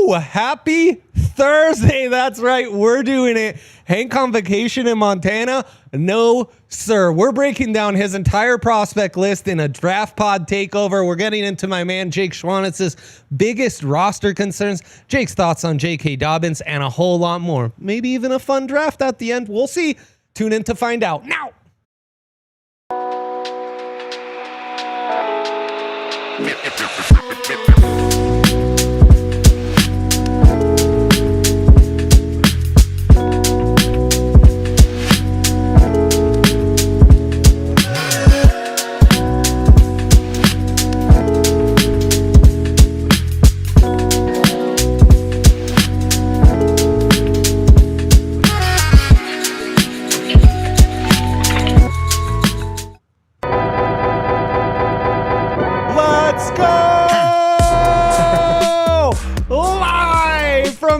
Woo! Happy Thursday. That's right. We're doing it. Hank on vacation in Montana? No, sir. We're breaking down his entire prospect list in a draft pod takeover. We're getting into my man Jake Schwanitz's biggest roster concerns, Jake's thoughts on J.K. Dobbins, and a whole lot more. Maybe even a fun draft at the end. We'll see. Tune in to find out now.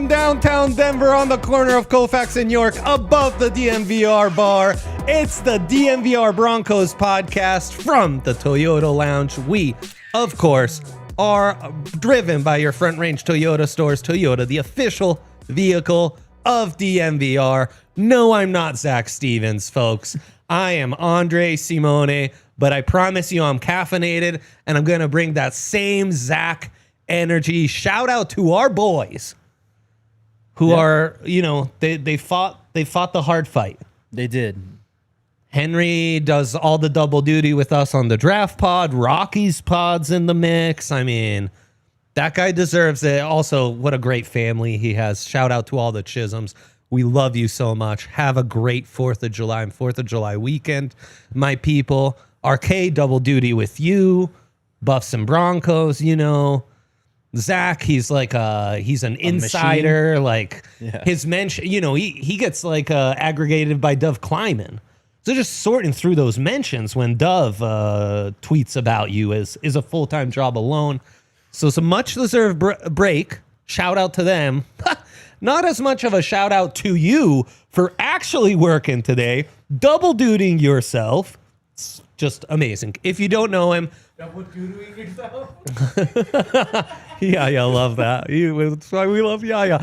Downtown Denver on the corner of Colfax and York above the DNVR Bar. It's the DNVR Broncos Podcast from the Toyota Lounge. We, of course, are driven by your Front Range Toyota stores. Toyota, the official vehicle of DNVR. No, I'm not Zach Stevens, folks. I am Andre Simone, but I promise you I'm caffeinated, and I'm going to bring that same Zach energy. Shout out to our boys who are, you know, they fought the hard fight. They did. Henry does all the double duty with us on the draft pod. Rocky's pod's in the mix. I mean, that guy deserves it. Also, what a great family he has. Shout out to all the Chisholms. We love you so much. Have a great 4th of July and 4th of July weekend, my people. RK double duty with you. Buffs and Broncos, you know. Zach, he's like he's an insider. Machine. Like his mention, you know, he gets like aggregated by Dove Kleiman. So just sorting through those mentions when Dove tweets about you is a full-time job alone. So some much deserved break. Shout out to them. Not as much of a shout out to you for actually working today, double dutying yourself. It's just amazing. If you don't know him, double dutying yourself. Yeah, love that. That's why we love Yaya.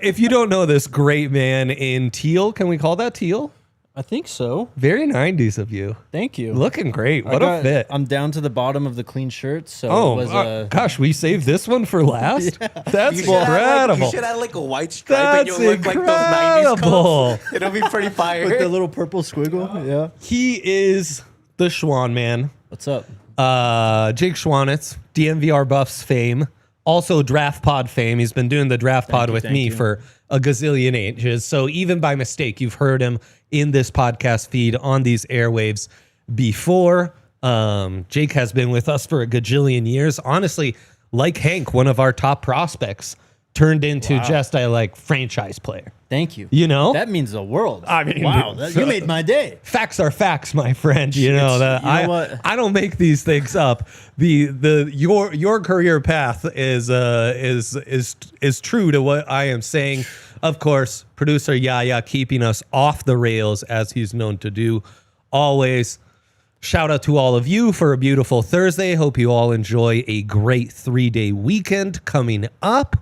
If you don't know this great man in teal, can we call that teal? I think so. Very 90s of you. Thank you. Looking great. What a fit. I'm down to the bottom of the clean shirt, so it was gosh, we saved this one for last? Yeah. That's incredible. You should add like a white stripe and you'll look like those 90s coats. It'll be pretty fire. With the little purple squiggle. Yeah. He is the Schwan man. What's up? Jake Schwanitz, DNVR Buffs fame, also Draft Pod fame. He's been doing the Draft Pod with me for a gazillion ages. So even by mistake, you've heard him in this podcast feed on these airwaves before. Jake has been with us for a gajillion years. Honestly, like Hank, one of our top prospects, turned into just a like franchise player. Thank you. You know? That means the world. I mean, wow, you made my day. Facts are facts, my friend. You know that I don't make these things up. Your career path is true to what I am saying. Of course, producer Yaya keeping us off the rails as he's known to do always. Shout out to all of you for a beautiful Thursday. Hope you all enjoy a great 3-day weekend coming up.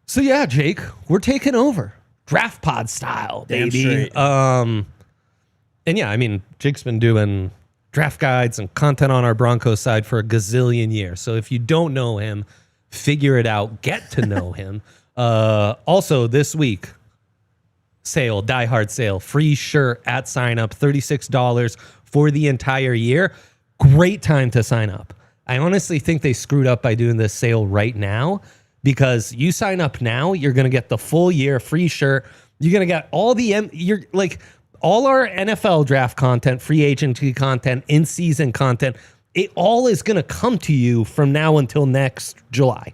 So yeah, Jake, we're taking over draft pod style, baby. And yeah, I mean, Jake's been doing draft guides and content on our Broncos side for a gazillion years. So if you don't know him, figure it out, get to know him. Also this week, sale, Die Hard sale, free shirt at sign up, $36 for the entire year. Great time to sign up. I honestly think they screwed up by doing this sale right now. Because you sign up now, you're going to get the full year free shirt. You're going to get all all our NFL draft content, free agency content, in-season content. It all is going to come to you from now until next July.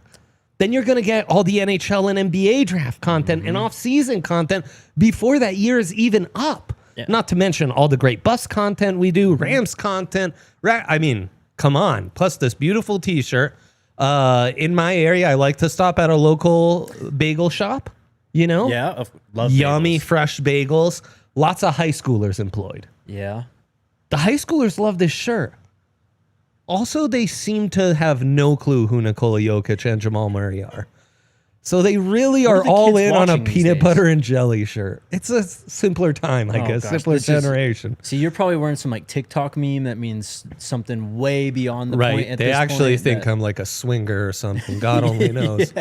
Then you're going to get all the NHL and NBA draft content and off-season content before that year is even up. Yeah. Not to mention all the great bus content we do, Rams content. I mean, come on. Plus this beautiful T-shirt. In my area, I like to stop at a local bagel shop, you know? Yeah, love yummy, bagels. fresh bagels. Lots of high schoolers employed. Yeah. The high schoolers love this shirt. Also, they seem to have no clue who Nikola Jokic and Jamal Murray are. So they really What are are the all kids in on a watching these peanut days? butter and jelly shirt. It's a simpler time, I guess, gosh, simpler this is- generation. See, you're probably wearing some like TikTok meme that means something way beyond the point. Right. At They this actually point think that- I'm like a swinger or something. God only knows.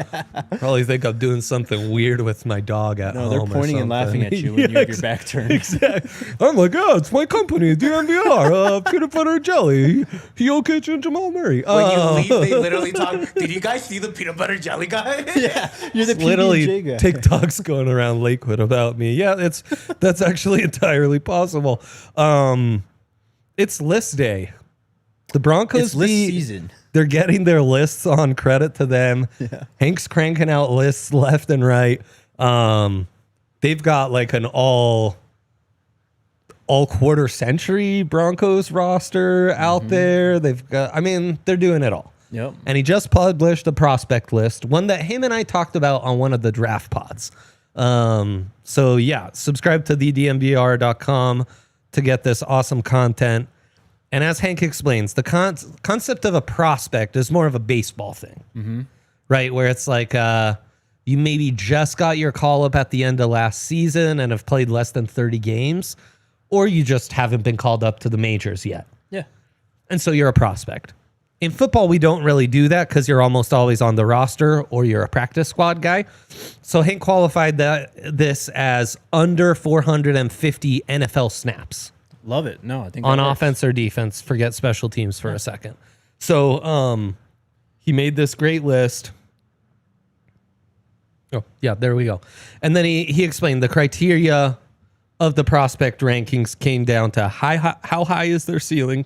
Probably think I'm doing something weird with my dog at No, home. they're or pointing and laughing at something. you when you have your ex- back turned. Exactly. I'm like, oh, it's my company, DNVR, peanut butter and jelly, Jokic and Jamal Murray. When you leave, they literally talk. Did you guys see the peanut butter jelly guy? Yeah, you're the Literally PB&J guy. TikTok's going around Lakewood about me. Yeah, that's actually entirely possible. It's list day. The Broncos It's list season. They're getting their lists on, credit to them. Yeah. Hank's cranking out lists left and right. They've got like an all quarter century Broncos roster out there. They've got, I mean, they're doing it all. Yep. And he just published a prospect list, one that him and I talked about on one of the draft pods. So yeah, subscribe to thednvr.com to get this awesome content. And as Hank explains, the concept of a prospect is more of a baseball thing, right? Where it's like you maybe just got your call up at the end of last season and have played less than 30 games, or you just haven't been called up to the majors yet. Yeah. And so you're a prospect. In football, we don't really do that because you're almost always on the roster or you're a practice squad guy. So Hank qualified this as under 450 NFL snaps. Love it. No, I think On that works. offense or defense. Forget special teams for a second. So he made this great list. Oh, yeah, there we go. And then he explained the criteria of the prospect rankings came down to how high is their ceiling?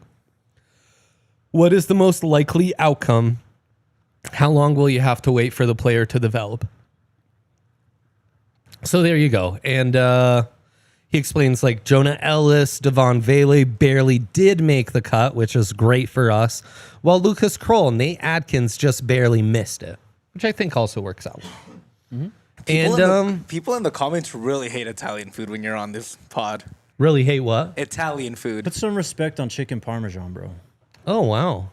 What is the most likely outcome? How long will you have to wait for the player to develop? So there you go. And he explains like Jonah Elliss, Devon Vele barely did make the cut, which is great for us, while Lucas Kroll and Nate Adkins just barely missed it, which I think also works out. People in the comments really hate Italian food when you're on this pod. Really hate what? Italian food. Put some respect on chicken parmesan, bro. Oh, wow.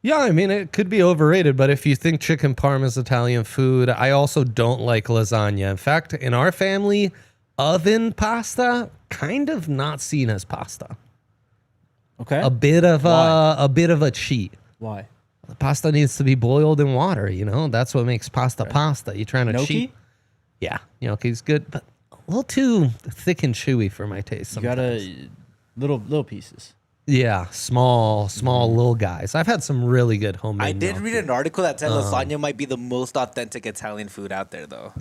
Yeah, I mean, it could be overrated, but if you think chicken parm is Italian food, I also don't like lasagna. In fact, in our family, oven pasta, kind of not seen as pasta. Okay. A bit of Why? a bit of a cheat. Why? The pasta needs to be boiled in water, you know? That's what makes pasta pasta. You're trying to Gnocchi? cheat. Yeah, gnocchi's good, but a little too thick and chewy for my taste You sometimes. gotta little pieces. Yeah, small little guys. I've had some really good homemade I did gnocchi. read an article that said lasagna might be the most authentic Italian food out there, though.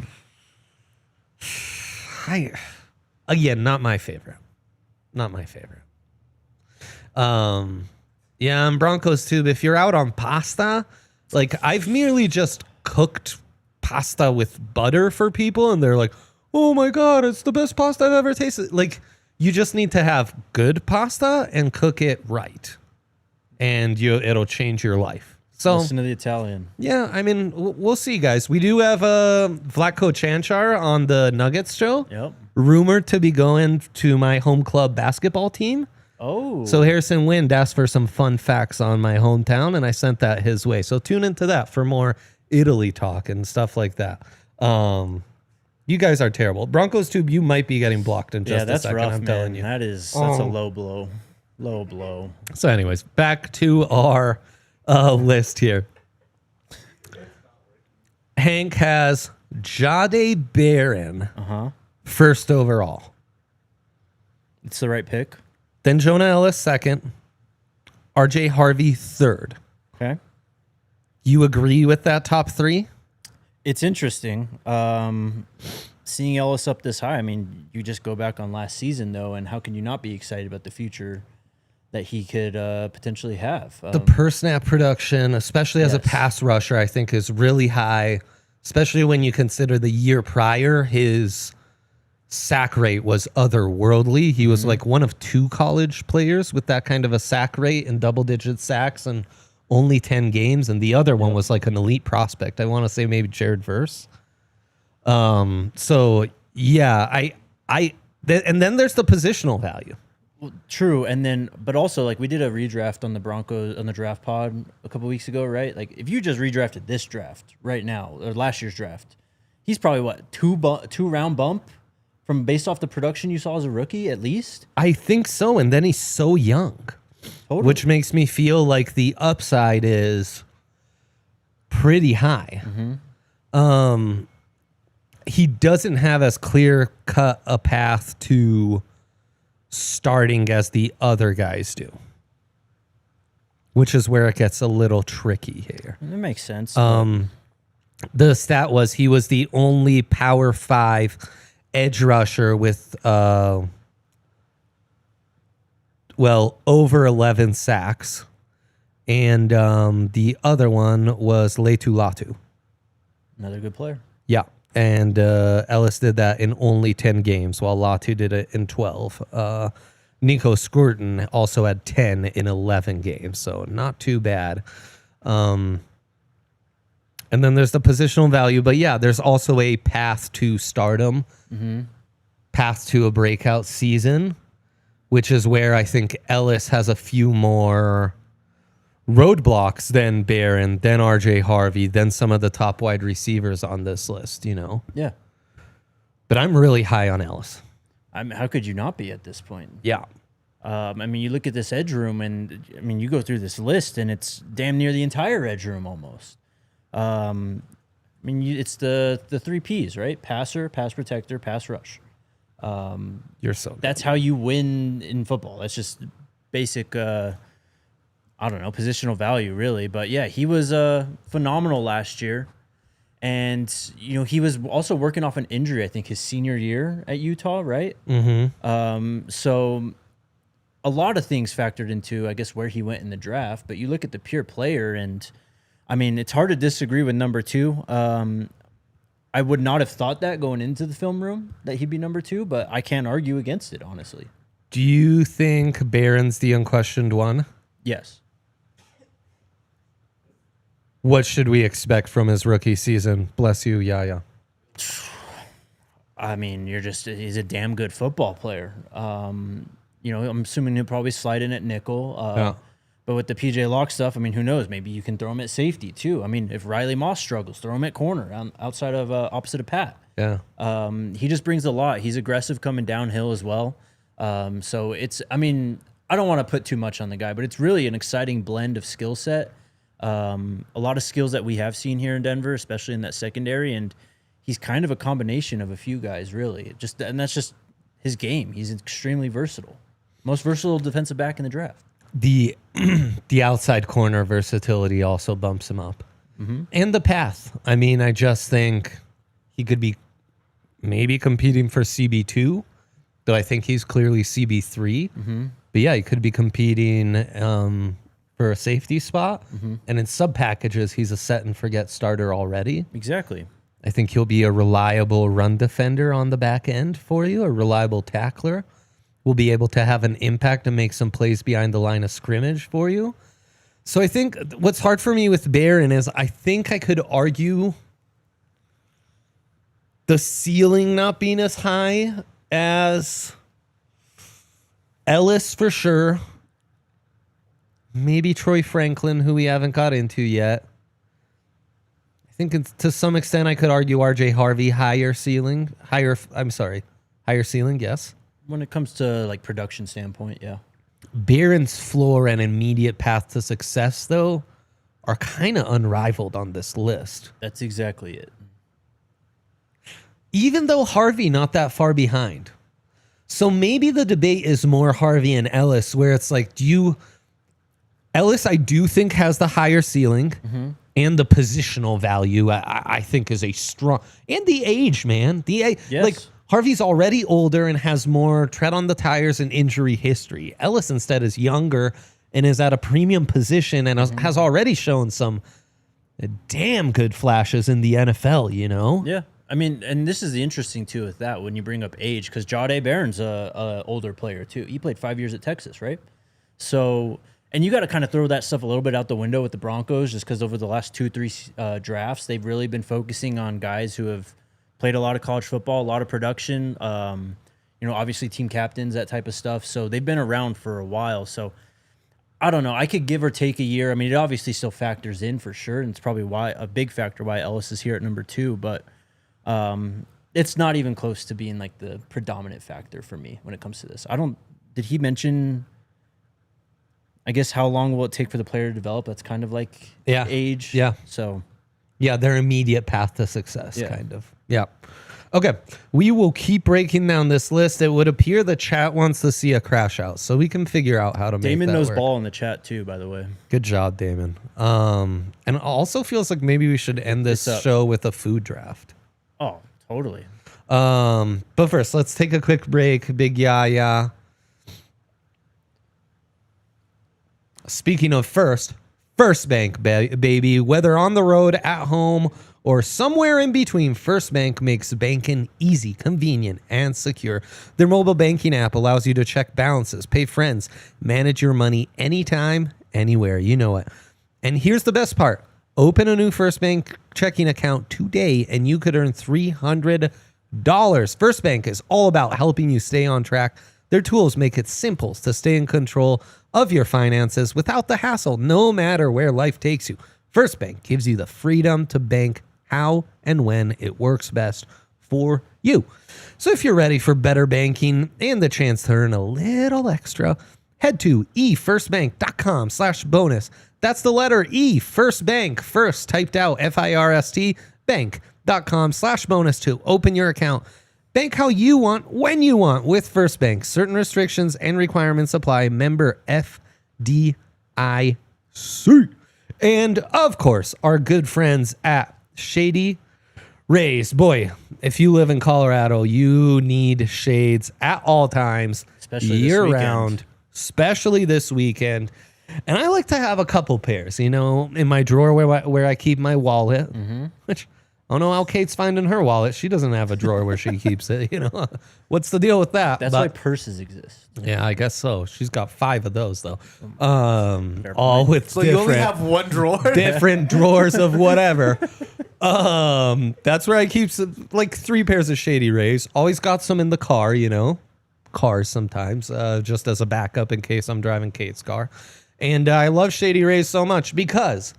Again, not my favorite. Not my favorite. Yeah, and Broncos too. But if you're out on pasta, like I've merely just cooked pasta with butter for people, and they're like, "Oh my god, it's the best pasta I've ever tasted." Like, you just need to have good pasta and cook it right, and it'll change your life. So Listen to the Italian. yeah, I mean, we'll see, guys. We do have Vlatko Chanchar on the Nuggets show. Yep. Rumored to be going to my home club basketball team. Oh. So Harrison Wind asked for some fun facts on my hometown, and I sent that his way. So tune into that for more Italy talk and stuff like that. You guys are terrible. Broncos tube, you might be getting blocked in just a that's second. rough, I'm man. telling you. That's a low blow. Low blow. So, anyways, back to our list here. Hank has Jahdae Barron first overall. It's the right pick. Then Jonah Elliss second. RJ Harvey third. Okay. You agree with that top three? It's interesting. Seeing Ellis up this high, I mean, you just go back on last season, though, and how can you not be excited about the future that he could potentially have? The per snap production, especially as a Yes. pass rusher, I think is really high, especially when you consider the year prior, his sack rate was otherworldly. He was like one of two college players with that kind of a sack rate and double-digit sacks and only 10 games, and the other one was like an elite prospect. I want to say maybe Jared Verse. So yeah, and then there's the positional value. True, and then, but also, like, we did a redraft on the Broncos on the draft pod a couple weeks ago, right? Like, if you just redrafted this draft right now or last year's draft, he's probably what two round bump from based off the production you saw as a rookie, at least. I think so, and then he's so young, which makes me feel like the upside is pretty high. He doesn't have as clear cut a path to starting as the other guys do, which is where it gets a little tricky here. That makes sense. The stat was he was the only Power 5 edge rusher with over 11 sacks, and the other one was Letu Latu. Another good player. Yeah. And Ellis did that in only 10 games, while Latu did it in 12. Nico Scourton also had 10 in 11 games, so not too bad. And then there's the positional value, but yeah, there's also a path to stardom, path to a breakout season, which is where I think Ellis has a few more roadblocks than Barron, then RJ Harvey, then some of the top wide receivers on this list, you know? Yeah. But I'm really high on Ellis. How could you not be at this point? Yeah. I mean, you look at this edge room, and I mean, you go through this list, and it's damn near the entire edge room almost. I mean, it's the 3 Ps, right? Passer, pass protector, pass rush. You're so good. That's how you win in football. That's just basic, I don't know, positional value, really. But yeah, he was phenomenal last year. And, you know, he was also working off an injury, I think, his senior year at Utah, right? So a lot of things factored into, I guess, where he went in the draft. But you look at the pure player, and, I mean, it's hard to disagree with number 2. I would not have thought that going into the film room, that he'd be number 2, but I can't argue against it, honestly. Do you think Barron's the unquestioned one? Yes. What should we expect from his rookie season? Bless you, Yaya. I mean, he's a damn good football player. You know, I'm assuming he'll probably slide in at nickel. But with the PJ Locke stuff, I mean, who knows? Maybe you can throw him at safety too. I mean, if Riley Moss struggles, throw him at corner outside of opposite of Pat. Yeah. He just brings a lot. He's aggressive coming downhill as well. So it's, I mean, I don't want to put too much on the guy, but it's really an exciting blend of skill set. A lot of skills that we have seen here in Denver, especially in that secondary, and he's kind of a combination of a few guys, really. And that's just his game. He's extremely versatile. Most versatile defensive back in the draft. The outside corner versatility also bumps him up. And the path. I mean, I just think he could be maybe competing for CB2, though I think he's clearly CB3. But yeah, he could be competing for a safety spot. And in sub packages, he's a set and forget starter already. Exactly. I think he'll be a reliable run defender on the back end for you, a reliable tackler. Will be able to have an impact and make some plays behind the line of scrimmage for you. So I think what's hard for me with Barron is I think I could argue the ceiling not being as high as Ellis for sure. Maybe Troy Franklin, who we haven't got into yet. I think to some extent I could argue RJ Harvey higher ceiling, yes. When it comes to like production standpoint, yeah. Barron's floor and immediate path to success, though, are kind of unrivaled on this list. That's exactly it. Even though Harvey not that far behind. So maybe the debate is more Harvey and Ellis, where it's like, Ellis, I do think, has the higher ceiling and the positional value, I think, is a strong... And the age, man. Yes. Like, Harvey's already older and has more tread on the tires and injury history. Ellis instead is younger and is at a premium position and has already shown some damn good flashes in the NFL, you know? Yeah. I mean, and this is the interesting too with that when you bring up age, because Jahdae Barron's a older player too. He played 5 years at Texas, right? So, and you got to kind of throw that stuff a little bit out the window with the Broncos, just because over the last 2-3 drafts, they've really been focusing on guys who have played a lot of college football, a lot of production. You obviously team captains, that type of stuff. So they've been around for a while. So I don't know. I could give or take a year. I mean, it obviously still factors in for sure, and it's probably a big factor why Ellis is here at number 2. But it's not even close to being like the predominant factor for me when it comes to this. Did he mention, I guess, how long will it take for the player to develop? That's kind of like age. Yeah. So, yeah, their immediate path to success, kind of. Yeah. Okay. We will keep breaking down this list. It would appear the chat wants to see a crash out, so we can figure out how to make that Damon knows work. ball in the chat too, by the way. Good job, Damon. And it also feels like maybe we should end this show with a food draft. Oh, totally. But first, let's take a quick break. Big yeah. Speaking of First Bank, baby. Whether on the road, at home, or somewhere in between, First Bank makes banking easy, convenient, and secure. Their mobile banking app allows you to check balances, pay friends, manage your money anytime, anywhere. You know it. And here's the best part. Open a new First Bank checking account today, and you could earn $300. First Bank is all about helping you stay on track. Their tools make it simple to stay in control of your finances without the hassle, no matter where life takes you. First Bank gives you the freedom to bank how and when it works best for you. So if you're ready for better banking and the chance to earn a little extra, head to efirstbank.com/bonus. That's the letter E, First Bank, first typed out, FIRST, bank.com/bonus to open your account. Bank how you want, when you want with First Bank. Certain restrictions and requirements apply. Member FDIC. And, of course, our good friends at Shady Rays. Boy, if you live in Colorado, you need shades at all times, especially year-round, especially this weekend. And I like to have a couple pairs, in my drawer where I keep my wallet, which... I don't know how Kate's finding her wallet. She doesn't have a drawer where she keeps it. What's the deal with that? That's why purses exist. Yeah, I guess so. She's got 5 of those though. All with so you only have one drawer, different drawers of whatever. That's where I keep like 3 pairs of Shady Rays. Always got some in the car. Cars sometimes, just as a backup in case I'm driving Kate's car. And I love Shady Rays so much because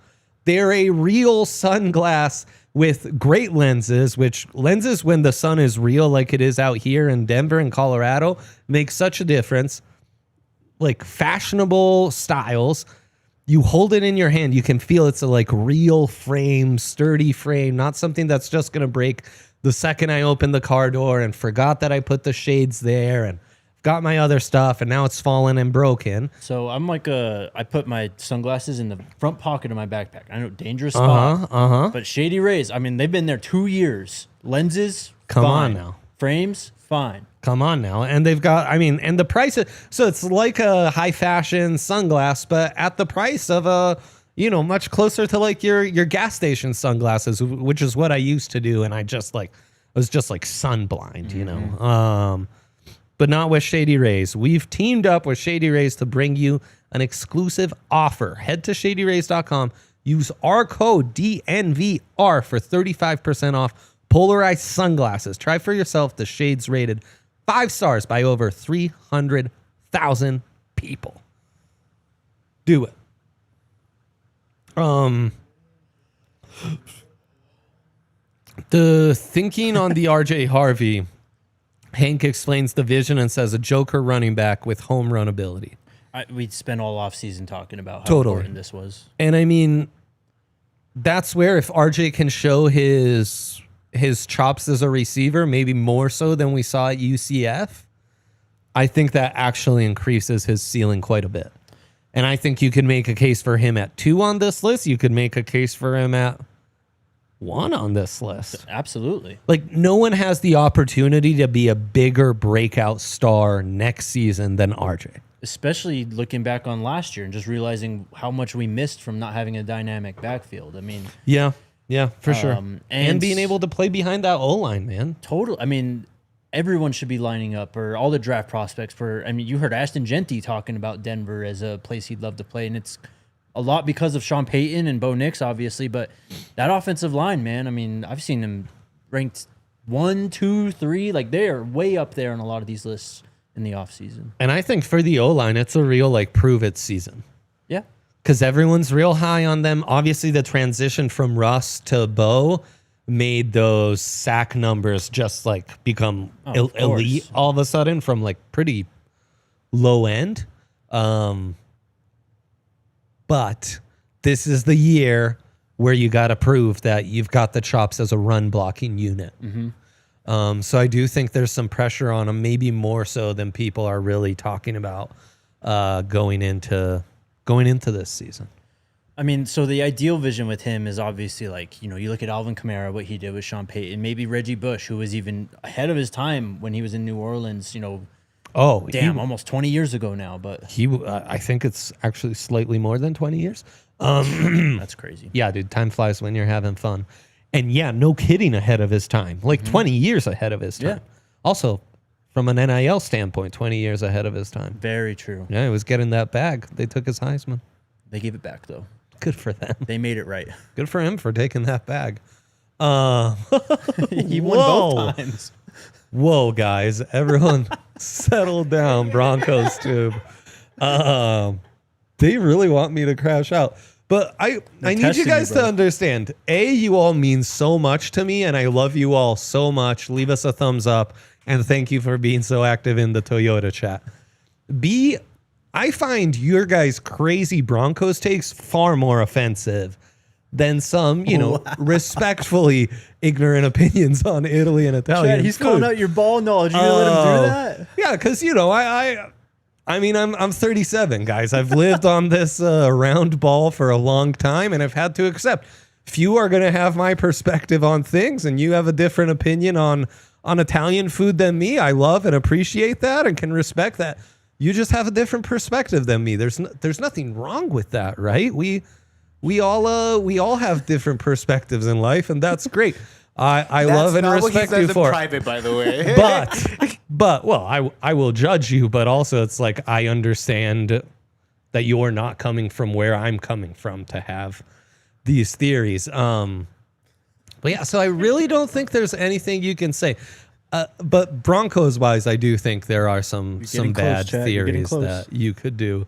they're a real sunglass with great lenses, which lenses when the sun is real like it is out here in Denver and Colorado make such a difference. Like fashionable styles, you hold it in your hand, you can feel it's a like real frame, sturdy frame, not something that's just going to break the second I open the car door and forgot that I put the shades there and got my other stuff and now it's fallen and broken. So I'm like I put my sunglasses in the front pocket of my backpack. I know, dangerous spot. But Shady Rays, I mean, they've been there 2 years. Lenses, come fine. on now. Frames, fine. Come on now. And they've got, and the price, so it's like a high fashion sunglass, but at the price of a, much closer to like your gas station sunglasses, which is what I used to do. And I was just like sun blind, but not with Shady Rays. We've teamed up with Shady Rays to bring you an exclusive offer. Head to shadyrays.com. Use our code DNVR for 35% off polarized sunglasses. Try for yourself the shades rated 5 stars by over 300,000 people. Do it. The thinking on the RJ Harvey... Hank explains the vision and says a joker running back with home run ability. We'd spent all offseason talking about how important this was. And that's where if RJ can show his chops as a receiver, maybe more so than we saw at UCF, I think that actually increases his ceiling quite a bit. And I think you could make a case for him at 2 on this list. You could make a case for him at 1 on this list. Absolutely. Like, no one has the opportunity to be a bigger breakout star next season than RJ. Especially looking back on last year and just realizing how much we missed from not having a dynamic backfield. I mean... Yeah, for sure. And being able to play behind that O-line, man. Total. I mean, everyone should be lining up, or all the draft prospects you heard Ashton Genty talking about Denver as a place he'd love to play, and it's a lot because of Sean Payton and Bo Nix, obviously, but that offensive line, man, I mean, I've seen him ranked 1, 2, 3. Like, they are way up there on a lot of these lists in the offseason. And I think for the O-line, it's a real, like, prove-it season. Yeah. Because everyone's real high on them. Obviously, the transition from Russ to Bo made those sack numbers just, like, become elite all of a sudden from, like, pretty low end. But this is the year where you got to prove that you've got the chops as a run blocking unit. So I do think there's some pressure on him, maybe more so than people are really talking about going into this season. I mean, so the ideal vision with him is obviously, like, you know, you look at Alvin Kamara, what he did with Sean Payton, maybe Reggie Bush, who was even ahead of his time when he was in New Orleans, you know. Oh, almost 20 years ago now, but I think it's actually slightly more than 20 years. That's crazy. Yeah, dude, time flies when you're having fun. And yeah, no kidding, ahead of his time. Like 20 years ahead of his time. Yeah. Also, from an NIL standpoint, 20 years ahead of his time. Very true. Yeah, he was getting that bag. They took his Heisman. They gave it back, though. Good for them. They made it right. Good for him for taking that bag. He won both times. Whoa, guys. Everyone settle down, Broncos tube. They really want me to crash out. But I need you guys to understand, you all mean so much to me, and I love you all so much. Leave us a thumbs up, and thank you for being so active in the Toyota chat. B, I find your guys' crazy Broncos takes far more offensive than some, respectfully ignorant opinions on Italy and Italian Chad, he's food. calling out your ball knowledge. You gonna let him do that? Yeah, because I'm 37, guys. I've lived on this round ball for a long time, and I've had to accept few are going to have my perspective on things, and you have a different opinion on Italian food than me. I love and appreciate that, and can respect that. You just have a different perspective than me. There's nothing wrong with that, right? We all have different perspectives in life, and that's great. I love and respect you for it. Private, by the way. But I will judge you, but also it's like I understand that you're not coming from where I'm coming from to have these theories. But yeah, so I really don't think there's anything you can say. But Broncos wise, I do think there are some bad theories that you could do.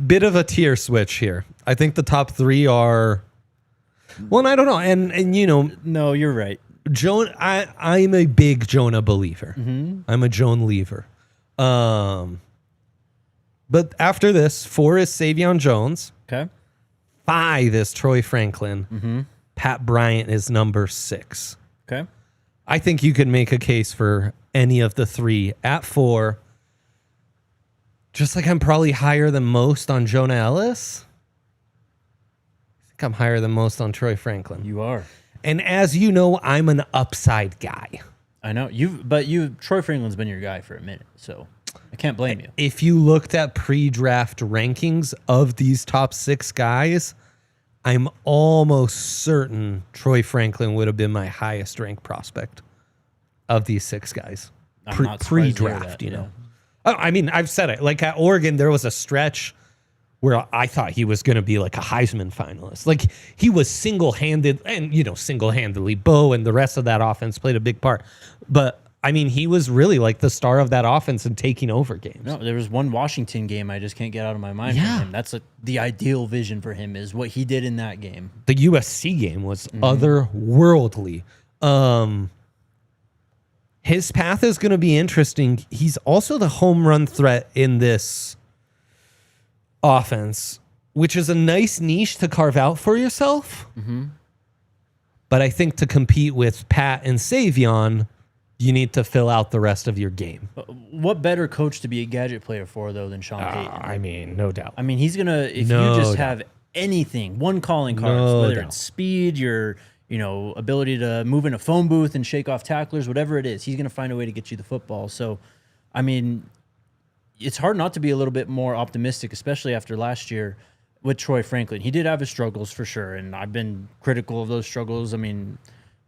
Bit of a tier switch here. I think the top three are, well, I don't know. And No, you're right. I'm a big Jonah believer. I'm a Joan lever. But after this, 4 is Savion Jones. Okay. 5 is Troy Franklin. Pat Bryant is number 6. Okay. I think you could make a case for any of the 3 at 4. Just like I'm probably higher than most on Jonah Elliss, I think I'm higher than most on Troy Franklin. You are. And as you know, I'm an upside guy. I know. Troy Franklin's been your guy for a minute, so I can't blame you. If you looked at pre-draft rankings of these top 6 guys, I'm almost certain Troy Franklin would have been my highest ranked prospect of these 6 guys. I'm not surprised to hear Pre-draft, that, you know. I mean, I've said it. Like at Oregon, there was a stretch where I thought he was going to be like a Heisman finalist. Like he was single-handedly, Bo and the rest of that offense played a big part. But I mean, he was really like the star of that offense and taking over games. No, there was one Washington game I just can't get out of my mind from him. That's the ideal vision for him is what he did in that game. The USC game was otherworldly. His path is going to be interesting. He's also the home run threat in this offense, which is a nice niche to carve out for yourself. But I think to compete with Pat and Savion, you need to fill out the rest of your game. What better coach to be a gadget player for, though, than Sean Payton? I mean, no doubt. I mean, he's going to, if you just have anything, one calling card, whether it's speed, your ability to move in a phone booth and shake off tacklers, whatever it is, he's going to find a way to get you the football. So, I mean, it's hard not to be a little bit more optimistic, especially after last year with Troy Franklin. He did have his struggles for sure, and I've been critical of those struggles. I mean,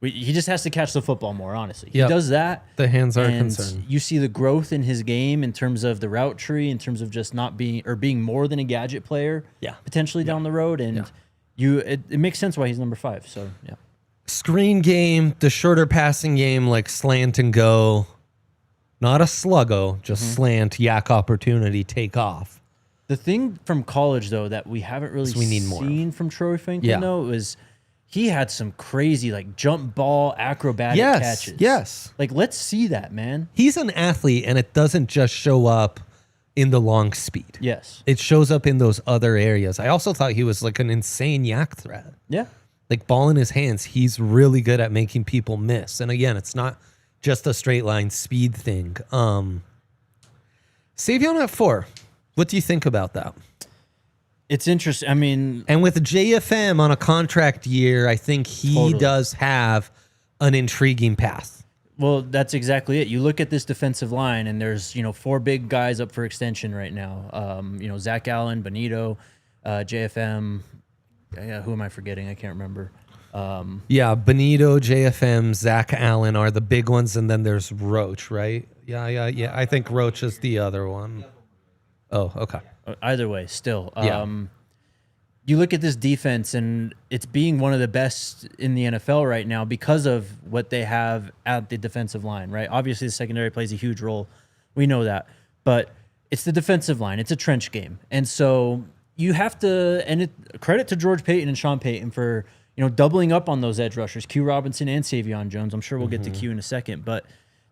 he just has to catch the football more, honestly. He does that. The hands are a and concern. You see the growth in his game in terms of the route tree, in terms of just not being, or being more than a gadget player potentially down the road. And it makes sense why he's number 5. So yeah. Screen game, the shorter passing game, like slant and go, not a sluggo, just slant, yak opportunity, take off. The thing from college though that we haven't really seen from Troy Franklin though is he had some crazy like jump ball acrobatic catches. Yes. Like let's see that, man. He's an athlete, and it doesn't just show up in the long speed. Yes. It shows up in those other areas. I also thought he was like an insane yak threat. Yeah. Like ball in his hands, he's really good at making people miss. And again, it's not just a straight line speed thing. Savion at 4. What do you think about that? It's interesting. I mean, and with JFM on a contract year, I think he does have an intriguing path. Well, that's exactly it. You look at this defensive line, and there's 4 big guys up for extension right now. Zach Allen, Benito, JFM. Who am I forgetting? I can't remember. Benito, JFM, Zach Allen are the big ones, and then there's Roach, right? Yeah. I think Roach is the other one. Oh, okay. Either way, still. You look at this defense, and it's being one of the best in the NFL right now because of what they have at the defensive line, right? Obviously, the secondary plays a huge role. We know that. But it's the defensive line. It's a trench game. And so you have to, and credit to George Payton and Sean Payton for, doubling up on those edge rushers, Q Robinson and Savion Jones. I'm sure we'll get to Q in a second. But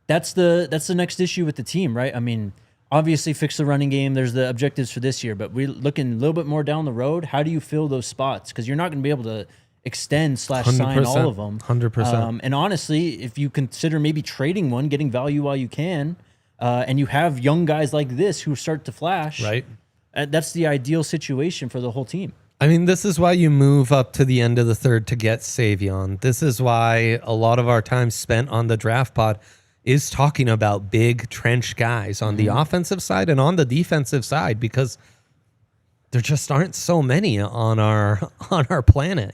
that's the next issue with the team, right? I mean, obviously fix the running game. There's the objectives for this year, but we're looking a little bit more down the road. How do you fill those spots? Because you're not going to be able to extend / sign all of them. 100%. And honestly, if you consider maybe trading one, getting value while you can, and you have young guys like this who start to flash, right? That's the ideal situation for the whole team. I mean, this is why you move up to the end of the third to get Savion. This is why a lot of our time spent on the draft pod is talking about big trench guys on the offensive side and on the defensive side, because there just aren't so many on our planet,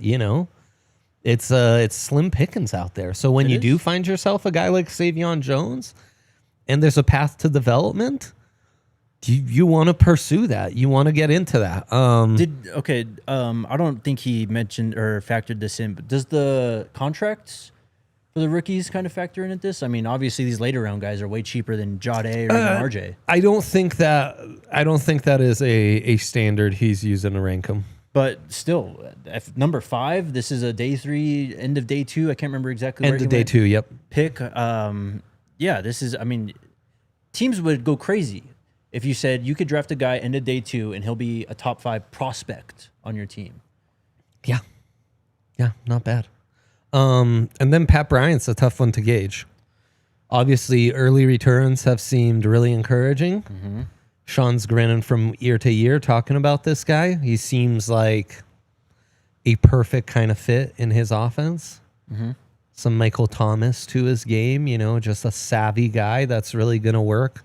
It's slim pickings out there. So when you do find yourself a guy like Savion Jones and there's a path to development, you want to pursue that. You want to get into that. I don't think he mentioned or factored this in, but does the contracts for the rookies kind of factor in at this? I mean, obviously these later round guys are way cheaper than Jahdae or even RJ. I don't think that is a standard he's using to rank them. But still, if number 5, this is a day 3, end of day 2. I can't remember exactly. End of day 2. Yep. Pick. This is. I mean, teams would go crazy if you said you could draft a guy end of day 2 and he'll be a top 5 prospect on your team. Yeah, not bad. And then Pat Bryant's a tough one to gauge. Obviously, early returns have seemed really encouraging. Sean's grinning from ear to ear talking about this guy. He seems like a perfect kind of fit in his offense. Some Michael Thomas to his game, just a savvy guy that's really going to work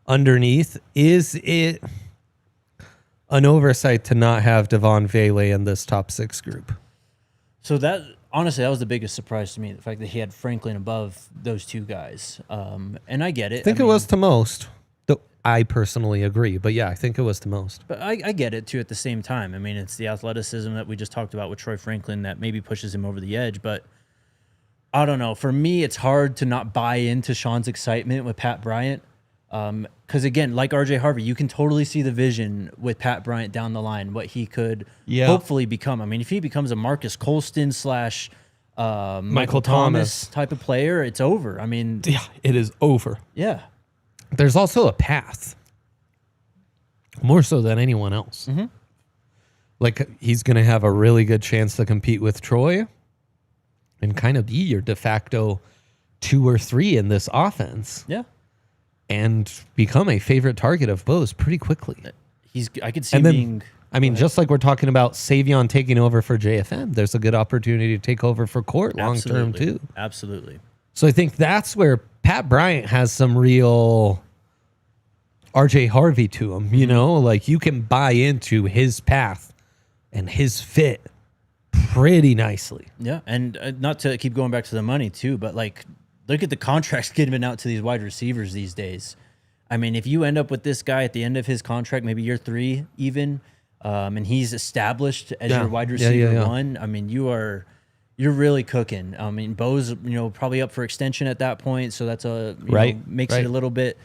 underneath. Is it an oversight to not have Devon Vele in this top 6 group? So that, honestly, that was the biggest surprise to me, the fact that he had Franklin above those 2 guys. And I get it. I think it was to most. Though I personally agree. But yeah, I think it was to most. But I get it, too, at the same time. I mean, it's the athleticism that we just talked about with Troy Franklin that maybe pushes him over the edge. But I don't know. For me, it's hard to not buy into Sean's excitement with Pat Bryant. Because again, like RJ Harvey, you can totally see the vision with Pat Bryant down the line, what he could hopefully become. I mean, if he becomes a Marcus Colston / Michael Thomas type of player, it's over. I mean, it is over. Yeah. There's also a path, more so than anyone else. Like, he's going to have a really good chance to compete with Troy and kind of be your de facto 2 or 3 in this offense. Yeah. And become a favorite target of Bo's pretty quickly. I could see him being. I mean, just like we're talking about Savion taking over for JFM, there's a good opportunity to take over for Court long term too. Absolutely. So I think that's where Pat Bryant has some real RJ Harvey to him. Like you can buy into his path and his fit pretty nicely. Yeah, and not to keep going back to the money too, but like, look at the contracts given out to these wide receivers these days. I mean, if you end up with this guy at the end of his contract, maybe year 3 even, and he's established as your wide receiver one. I mean, you're really cooking. I mean, Bo's probably up for extension at that point, so that's makes it a little bit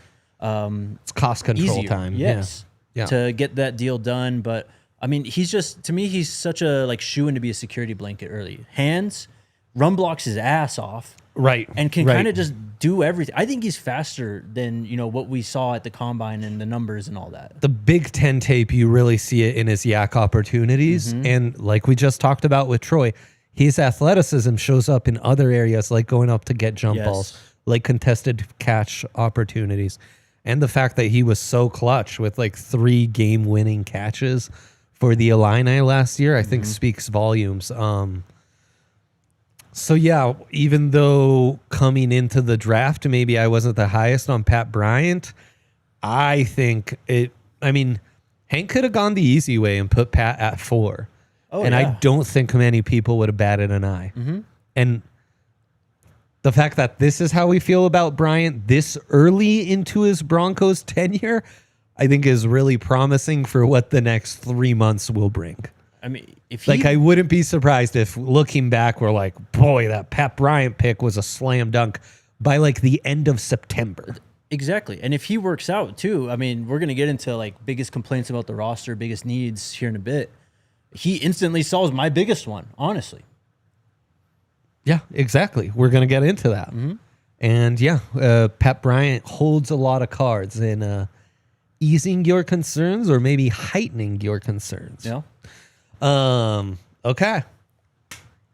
it's cost control easier, time. Yes, to get that deal done. But I mean, he's just, to me, he's such a shoo-in to be a security blanket early. Hands, run blocks his ass off. Right. And can kind of just do everything. I think he's faster than, what we saw at the combine and the numbers and all that. The Big Ten tape, you really see it in his yak opportunities. And like we just talked about with Troy, his athleticism shows up in other areas, like going up to get jump balls, like contested catch opportunities. And the fact that he was so clutch with 3 game-winning catches for the Illini last year, I think speaks volumes. So yeah, even though coming into the draft, maybe I wasn't the highest on Pat Bryant, I think Hank could have gone the easy way and put Pat at 4. I don't think many people would have batted an eye. And the fact that this is how we feel about Bryant this early into his Broncos tenure, I think is really promising for what the next 3 months will bring. I mean, I wouldn't be surprised if looking back, we're like, boy, that Pat Bryant pick was a slam dunk by the end of September. Exactly. And if he works out too, I mean, we're going to get into biggest complaints about the roster, biggest needs here in a bit. He instantly solves my biggest one, honestly. Yeah, exactly. We're going to get into that. And Pat Bryant holds a lot of cards in easing your concerns or maybe heightening your concerns. Yeah. Okay.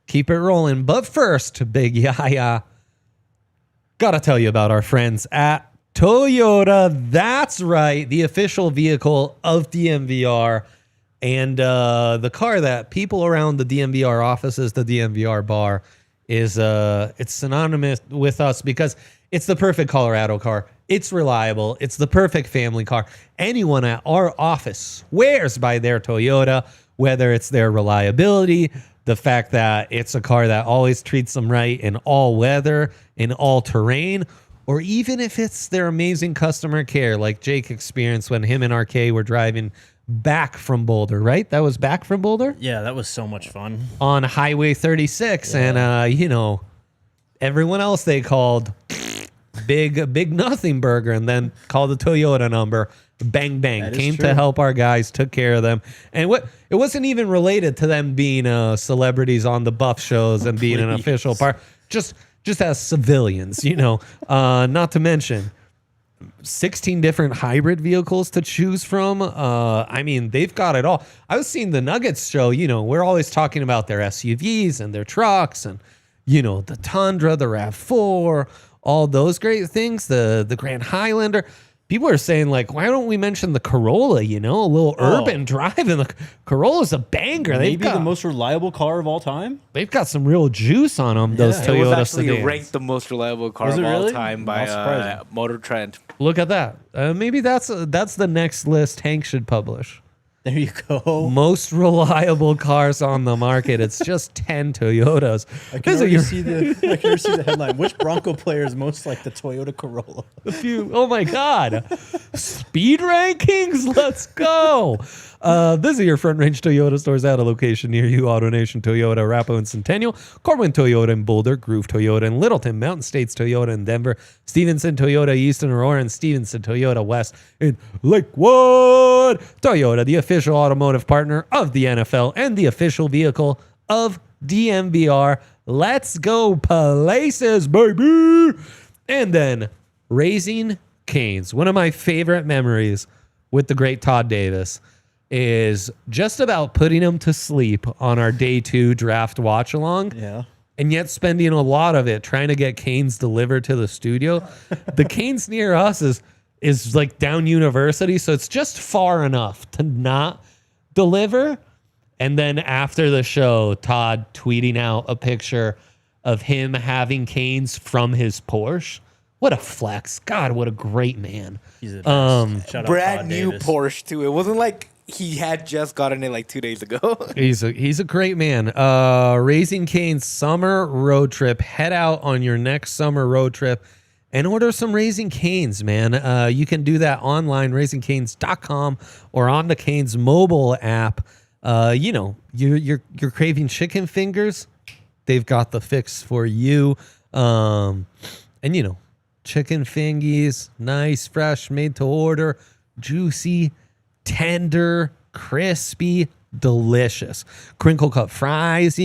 Keep it rolling. But first, Big Yaya, gotta tell you about our friends at Toyota. That's right. The official vehicle of DNVR and the car that people around the DNVR offices, the DNVR Bar, is it's synonymous with us because it's the perfect Colorado car. It's reliable. It's the perfect family car. Anyone at our office swears by their Toyota, whether it's their reliability, the fact that it's a car that always treats them right in all weather, in all terrain, or even if it's their amazing customer care like Jake experienced when him and RK were driving back from Boulder, right? That was back from Boulder? Yeah, that was so much fun. On Highway 36. And, everyone else they called big nothing burger and then called the Toyota number. Bang, bang. Came to help our guys, took care of them. And it wasn't even related to them being celebrities on the Buff shows and being an official part. Just as civilians, not to mention 16 different hybrid vehicles to choose from. They've got it all. I was seeing the Nuggets show, we're always talking about their SUVs and their trucks and, the Tundra, the RAV4, all those great things, the Grand Highlander. People are saying, why don't we mention the Corolla, a little urban drive, and the Corolla's a banger. Maybe the most reliable car of all time? They've got some real juice on them, those Toyota sedans. It was actually sedans. ranked the most reliable car of all time by Motor Trend. Look at that. Maybe that's the next list Hank should publish. There you go. Most reliable cars on the market. It's just 10 Toyotas. I can already see the headline. Which Bronco player is most like the Toyota Corolla? Oh my God. Speed rankings. Let's go. Visit your Front Range Toyota stores at a location near you. AutoNation Toyota, Arapahoe and Centennial, Corwin Toyota in Boulder, Groove Toyota in Littleton, Mountain States Toyota in Denver, Stevenson Toyota East in Aurora, and Stevenson Toyota West in Lakewood. Toyota, the official automotive partner of the NFL and the official vehicle of DNVR. Let's go places, baby. And then Raising Cane's. One of my favorite memories with the great Todd Davis is just about putting him to sleep on our day 2 draft watch along. Yeah. And yet spending a lot of it trying to get Cane's delivered to the studio. The Cane's near us is down University, so it's just far enough to not deliver. And then after the show, Todd tweeting out a picture of him having Cane's from his Porsche. What a flex. God, what a great man. He's the best. Shout out Brand Todd new Davis. Porsche, too. It wasn't like he had just gotten it 2 days ago. He's a great man. Raising Cane's summer road trip. Head out on your next summer road trip and order some Raising Cane's, man. You can do that online, raisingcanes.com, or on the Cane's mobile app. You're craving chicken fingers, they've got the fix for you. And chicken fingies, nice, fresh, made to order, juicy, tender, crispy, delicious. Crinkle cut fries,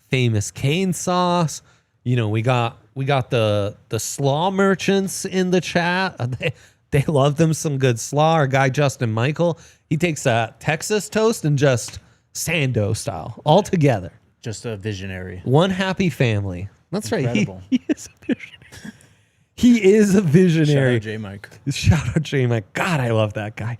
famous cane sauce. We got the slaw merchants in the chat. They love them some good slaw. Our guy Justin Michael, he takes a Texas toast and just Sando style all together. Just a visionary. One happy family. That's Incredible. Right. He is a visionary. He is a visionary. Shout out J-Mike. Shout out J-Mike. God, I love that guy.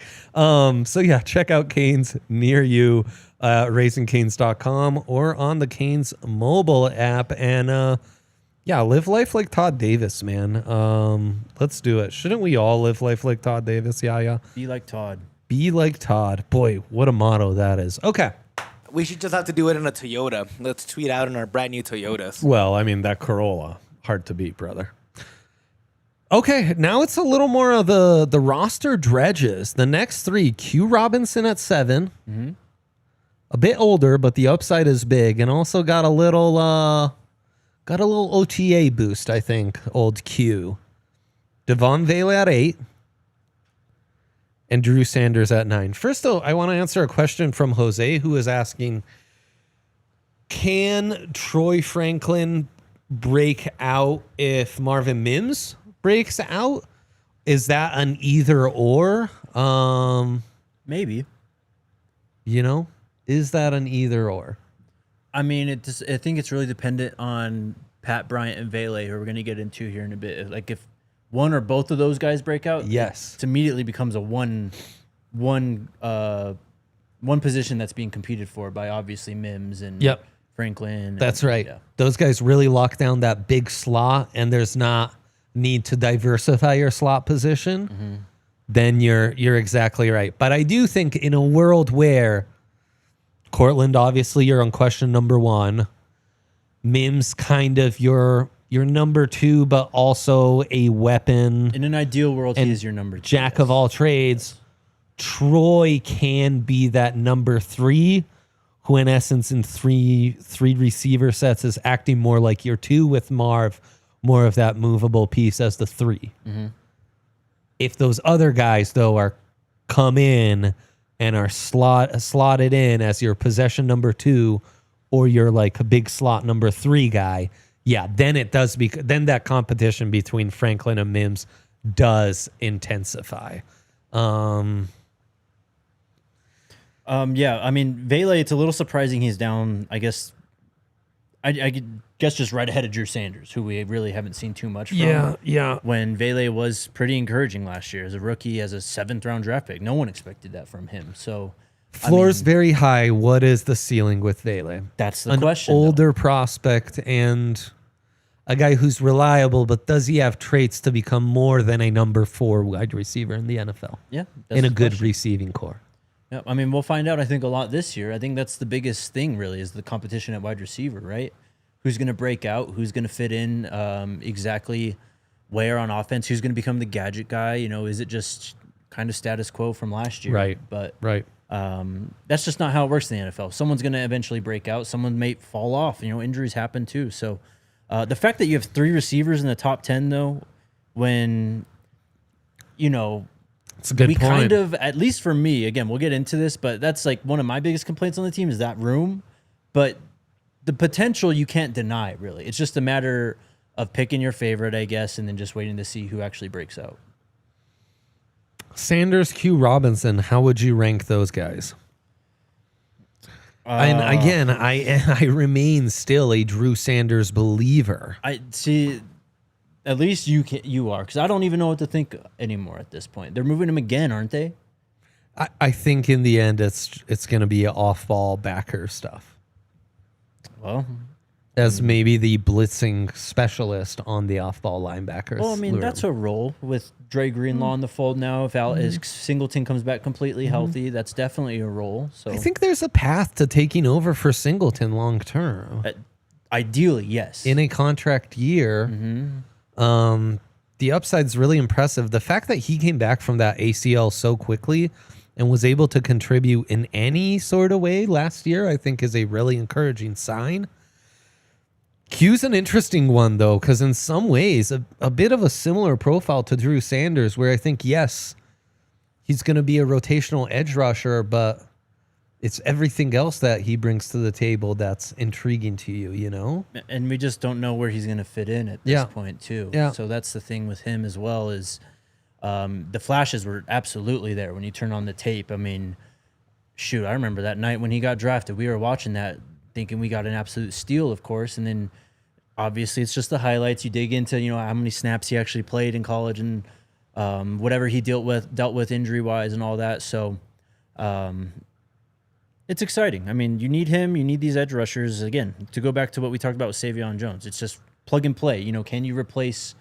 So yeah, check out Cane's near you, raisingcanes.com or on the Cane's mobile app. And live life like Todd Davis, man. Let's do it. Shouldn't we all live life like Todd Davis? Yeah. Be like Todd. Be like Todd. Boy, what a motto that is. Okay. We should just have to do it in a Toyota. Let's tweet out in our brand new Toyotas. Well, I mean, that Corolla, hard to beat, brother. Okay, now it's a little more of the roster dredges. The next three, Q Robinson at 7. Mm-hmm. A bit older, but the upside is big, and also got a little OTA boost, I think, old Q. Devon Vele at 8. And Drew Sanders at 9. First, though, I want to answer a question from Jose, who is asking, can Troy Franklin break out if Marvin Mims breaks out? Is that an either or? Maybe. Is that an either or? I mean, I think it's really dependent on Pat Bryant and Vele, who we're going to get into here in a bit. Like, if one or both of those guys break out, yes, it immediately becomes a one position that's being competed for by obviously Mims and Franklin. That's right. Yeah. Those guys really lock down that big slot, and there's not need to diversify your slot position. Mm-hmm. Then you're exactly right. But I do think in a world where Cortland, obviously, you're on question number 1. Mims kind of your number 2, but also a weapon. In an ideal world, he is your number 2. Jack of all trades. Yes. Troy can be that number 3, who in essence in three receiver sets is acting more like your 2 with Marv, more of that movable piece as the 3. Mm-hmm. If those other guys, though, come in and are slotted in as your possession number 2 or your like a big slot number 3 guy, then it does then that competition between Franklin and Mims does intensify. I mean, Vele, it's a little surprising he's down, I guess. I guess just right ahead of Drew Sanders, who we really haven't seen too much from. Yeah. When Vele was pretty encouraging last year as a rookie, as a 7th-round draft pick. No one expected that from him. So floor's very high. What is the ceiling with Vele? That's the question. An older prospect and a guy who's reliable, but does he have traits to become more than a number 4 wide receiver in the NFL? Yeah. In a good receiving core. Yeah, I mean, we'll find out, I think, a lot this year. I think that's the biggest thing, really, is the competition at wide receiver, right? Who's going to break out? Who's going to fit in exactly where on offense? Who's going to become the gadget guy? Is it just kind of status quo from last year? Right. But right. That's just not how it works in the NFL. Someone's going to eventually break out. Someone may fall off. Injuries happen too. So the fact that you have 3 receivers in the top 10, though, when, it's a good point. Kind of, at least for me, again, we'll get into this, but that's like one of my biggest complaints on the team is that room. But the potential you can't deny, really. It's just a matter of picking your favorite, I guess, and then just waiting to see who actually breaks out. Sanders, Q Robinson, how would you rank those guys? And again, I remain still a Drew Sanders believer. I see. At least you are, because I don't even know what to think anymore at this point. They're moving him again, aren't they? I think in the end it's going to be off-ball backer stuff. Well, as maybe the blitzing specialist on the off-ball linebackers. Well, I mean, that's a role with Dre Greenlaw in the fold now. If Singleton comes back completely healthy, that's definitely a role. So I think there's a path to taking over for Singleton long term. Ideally, yes. In a contract year. the upside's really impressive. The fact that he came back from that ACL so quickly and was able to contribute in any sort of way last year, I think is a really encouraging sign. Q's an interesting one, though, because in some ways, a bit of a similar profile to Drew Sanders, where I think, yes, he's going to be a rotational edge rusher, but it's everything else that he brings to the table that's intriguing to you, you know? And we just don't know where he's going to fit in at this point, too. Yeah. So that's the thing with him as well is the flashes were absolutely there when you turn on the tape. I mean, shoot, I remember that night when he got drafted. We were watching that thinking we got an absolute steal, of course, and then obviously it's just the highlights. You dig into, you know, how many snaps he actually played in college and whatever he dealt with injury-wise and all that. So it's exciting. I mean, you need him. You need these edge rushers. Again, to go back to what we talked about with Savion Jones, it's just plug and play. You know, can you replace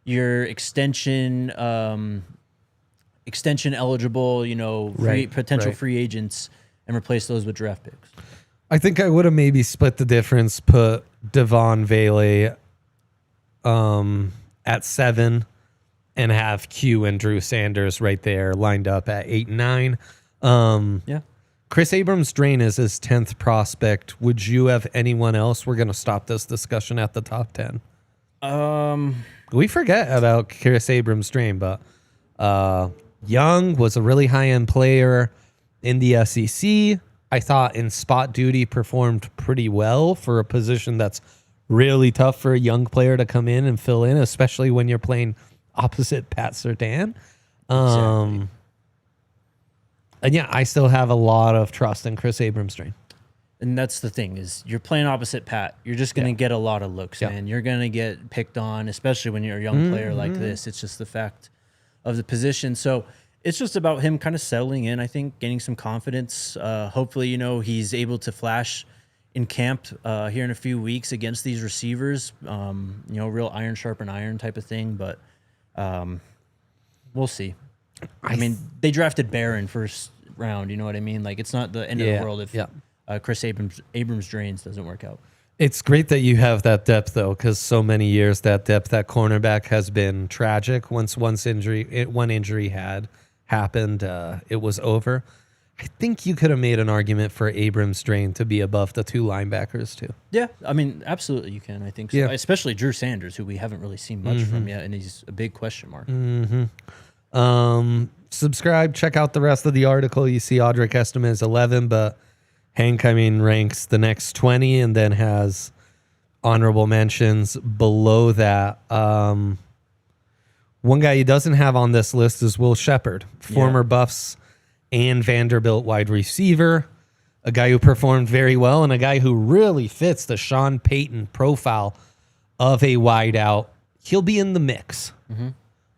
your extension eligible, you know, potential free agents and replace those with draft picks? I think I would have maybe split the difference, put Devon Vele at 7 and have Q and Drew Sanders right there lined up at 8 and 9. Yeah. Chris Abrams-Drain is his 10th prospect. Would you have anyone else? We're going to stop this discussion at the top 10. We forget about Chris Abrams-Drain, but Young was a really high-end player in the SEC. I thought in spot duty performed pretty well for a position that's really tough for a young player to come in and fill in, especially when you're playing opposite Pat Surtain. Exactly. And yeah, I still have a lot of trust in Chris Abrams-Drain. And that's the thing is you're playing opposite Pat. You're just going to get a lot of looks, man. You're going to get picked on, especially when you're a young player like this. It's just the fact of the position. So it's just about him kind of settling in, I think, gaining some confidence. Hopefully, you know, he's able to flash in camp here in a few weeks against these receivers. You know, real iron sharpen iron type of thing. But we'll see. I mean, they drafted Barron first round. You know what I mean? Like, it's not the end of the world if Chris Abrams-Drains doesn't work out. It's great that you have that depth, though, because so many years that depth, that cornerback has been tragic. Once one injury had happened, it was over. I think you could have made an argument for Abrams-Drain to be above the 2 linebackers, too. Yeah, I mean, absolutely you can. I think so. Yeah. Especially Drew Sanders, who we haven't really seen much from yet, and he's a big question mark. Subscribe, check out the rest of the article. You see Audric Estime is 11, but Hank, I mean, ranks the next 20 and then has honorable mentions below that. One guy he doesn't have on this list is Will Shepard, former Buffs and Vanderbilt wide receiver, a guy who performed very well and a guy who really fits the Sean Payton profile of a wideout. He'll be in the mix.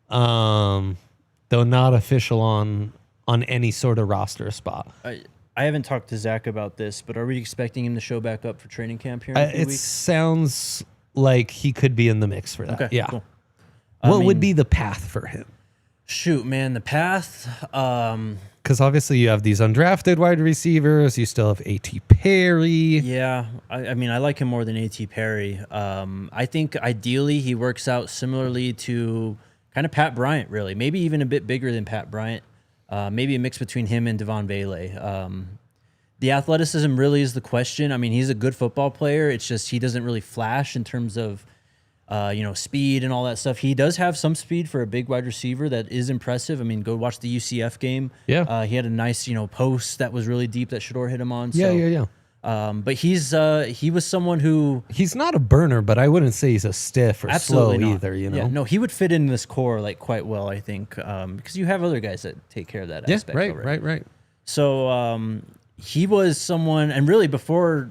Though not official on any sort of roster spot. I haven't talked to Zach about this, but are we expecting him to show back up for training camp here in a few weeks? It sounds like he could be in the mix for that. Okay, yeah. Cool. What would be the path for him? Shoot, man, the path. Because obviously you have these undrafted wide receivers. You still have A.T. Perry. Yeah, I mean, I like him more than A.T. Perry. I think ideally he works out similarly to kind of Pat Bryant, really. Maybe even a bit bigger than Pat Bryant. Maybe a mix between him and Devon Vele. The athleticism really is the question. I mean, he's a good football player. It's just he doesn't really flash in terms of, you know, speed and all that stuff. He does have some speed for a big wide receiver that is impressive. I mean, go watch the UCF game. Yeah. He had a nice, you know, post that was really deep that Shador hit him on. Yeah. But he was someone who... He's not a burner, but I wouldn't say he's a stiff or slow either, you know? Yeah, no, he would fit in this core like quite well, I think, because you have other guys that take care of that aspect. Right. So he was someone, and really before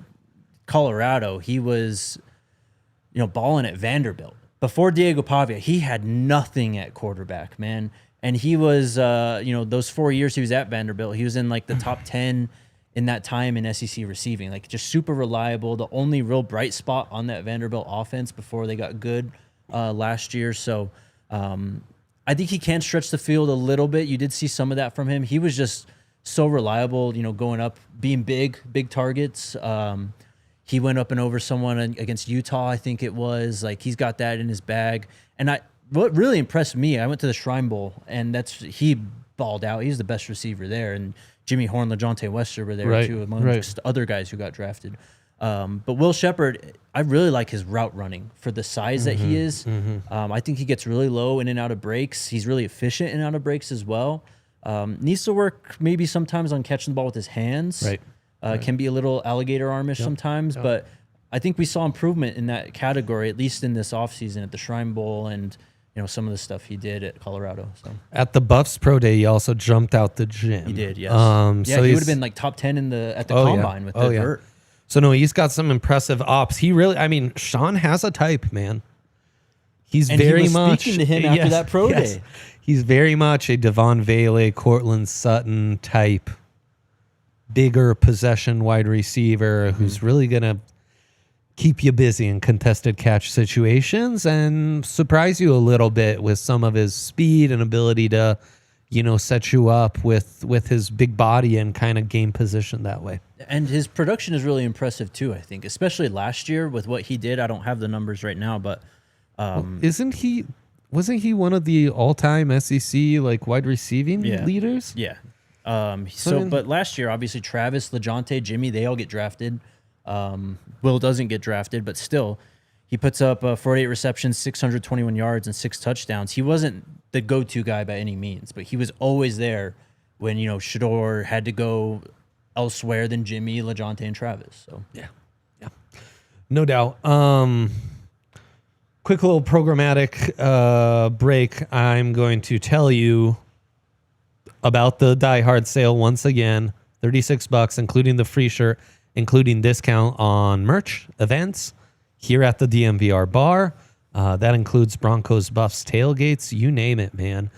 Colorado, he was, you know, balling at Vanderbilt. Before Diego Pavia, he had nothing at quarterback, man. And he was, you know, those 4 years he was at Vanderbilt, he was in like the top 10 in that time in SEC receiving, like just super reliable. The only real bright spot on that Vanderbilt offense before they got good last year. So I think he can stretch the field a little bit. You did see some of that from him. He was just so reliable, you know, going up, being big targets. He went up and over someone against Utah, I think it was. Like, he's got that in his bag. And what really impressed me, I went to the Shrine Bowl, and he balled out. He's the best receiver there, and Jimmy Horn, LaJohntay Wester were there too, amongst other guys who got drafted. But Will Shepherd, I really like his route running for the size that he is. I think he gets really low in and out of breaks. He's really efficient in and out of breaks as well. Needs to work maybe sometimes on catching the ball with his hands. Can be a little alligator armish sometimes, but I think we saw improvement in that category, at least in this offseason at the Shrine Bowl and some of the stuff he did at Colorado. So at the Buffs Pro Day, he also jumped out the gym. He did, yes. So he would have been like top 10 at the combine with the vert. So no, he's got some impressive ops. He really, Sean has a type, man. He's very much speaking to him after that pro day. He's very much a Devon Vele, Cortland Sutton type, bigger possession wide receiver who's really gonna keep you busy in contested catch situations and surprise you a little bit with some of his speed and ability to, set you up with his big body and kind of game position that way. And his production is really impressive too, I think, especially last year with what he did. I don't have the numbers right now, but wasn't he one of the all-time SEC wide receiving leaders? Yeah. But last year, obviously Travis, LaJohntay, Jimmy, they all get drafted. Will doesn't get drafted, but still, he puts up 48 receptions, 621 yards, and 6 touchdowns. He wasn't the go-to guy by any means, but he was always there when, Shador had to go elsewhere than Jimmy, LaJohntay, and Travis. So yeah, no doubt. Quick little programmatic break. I'm going to tell you about the Die Hard sale once again. $36, including the free shirt, including discount on merch, events here at the DNVR Bar. That includes Broncos, Buffs, tailgates, you name it, man.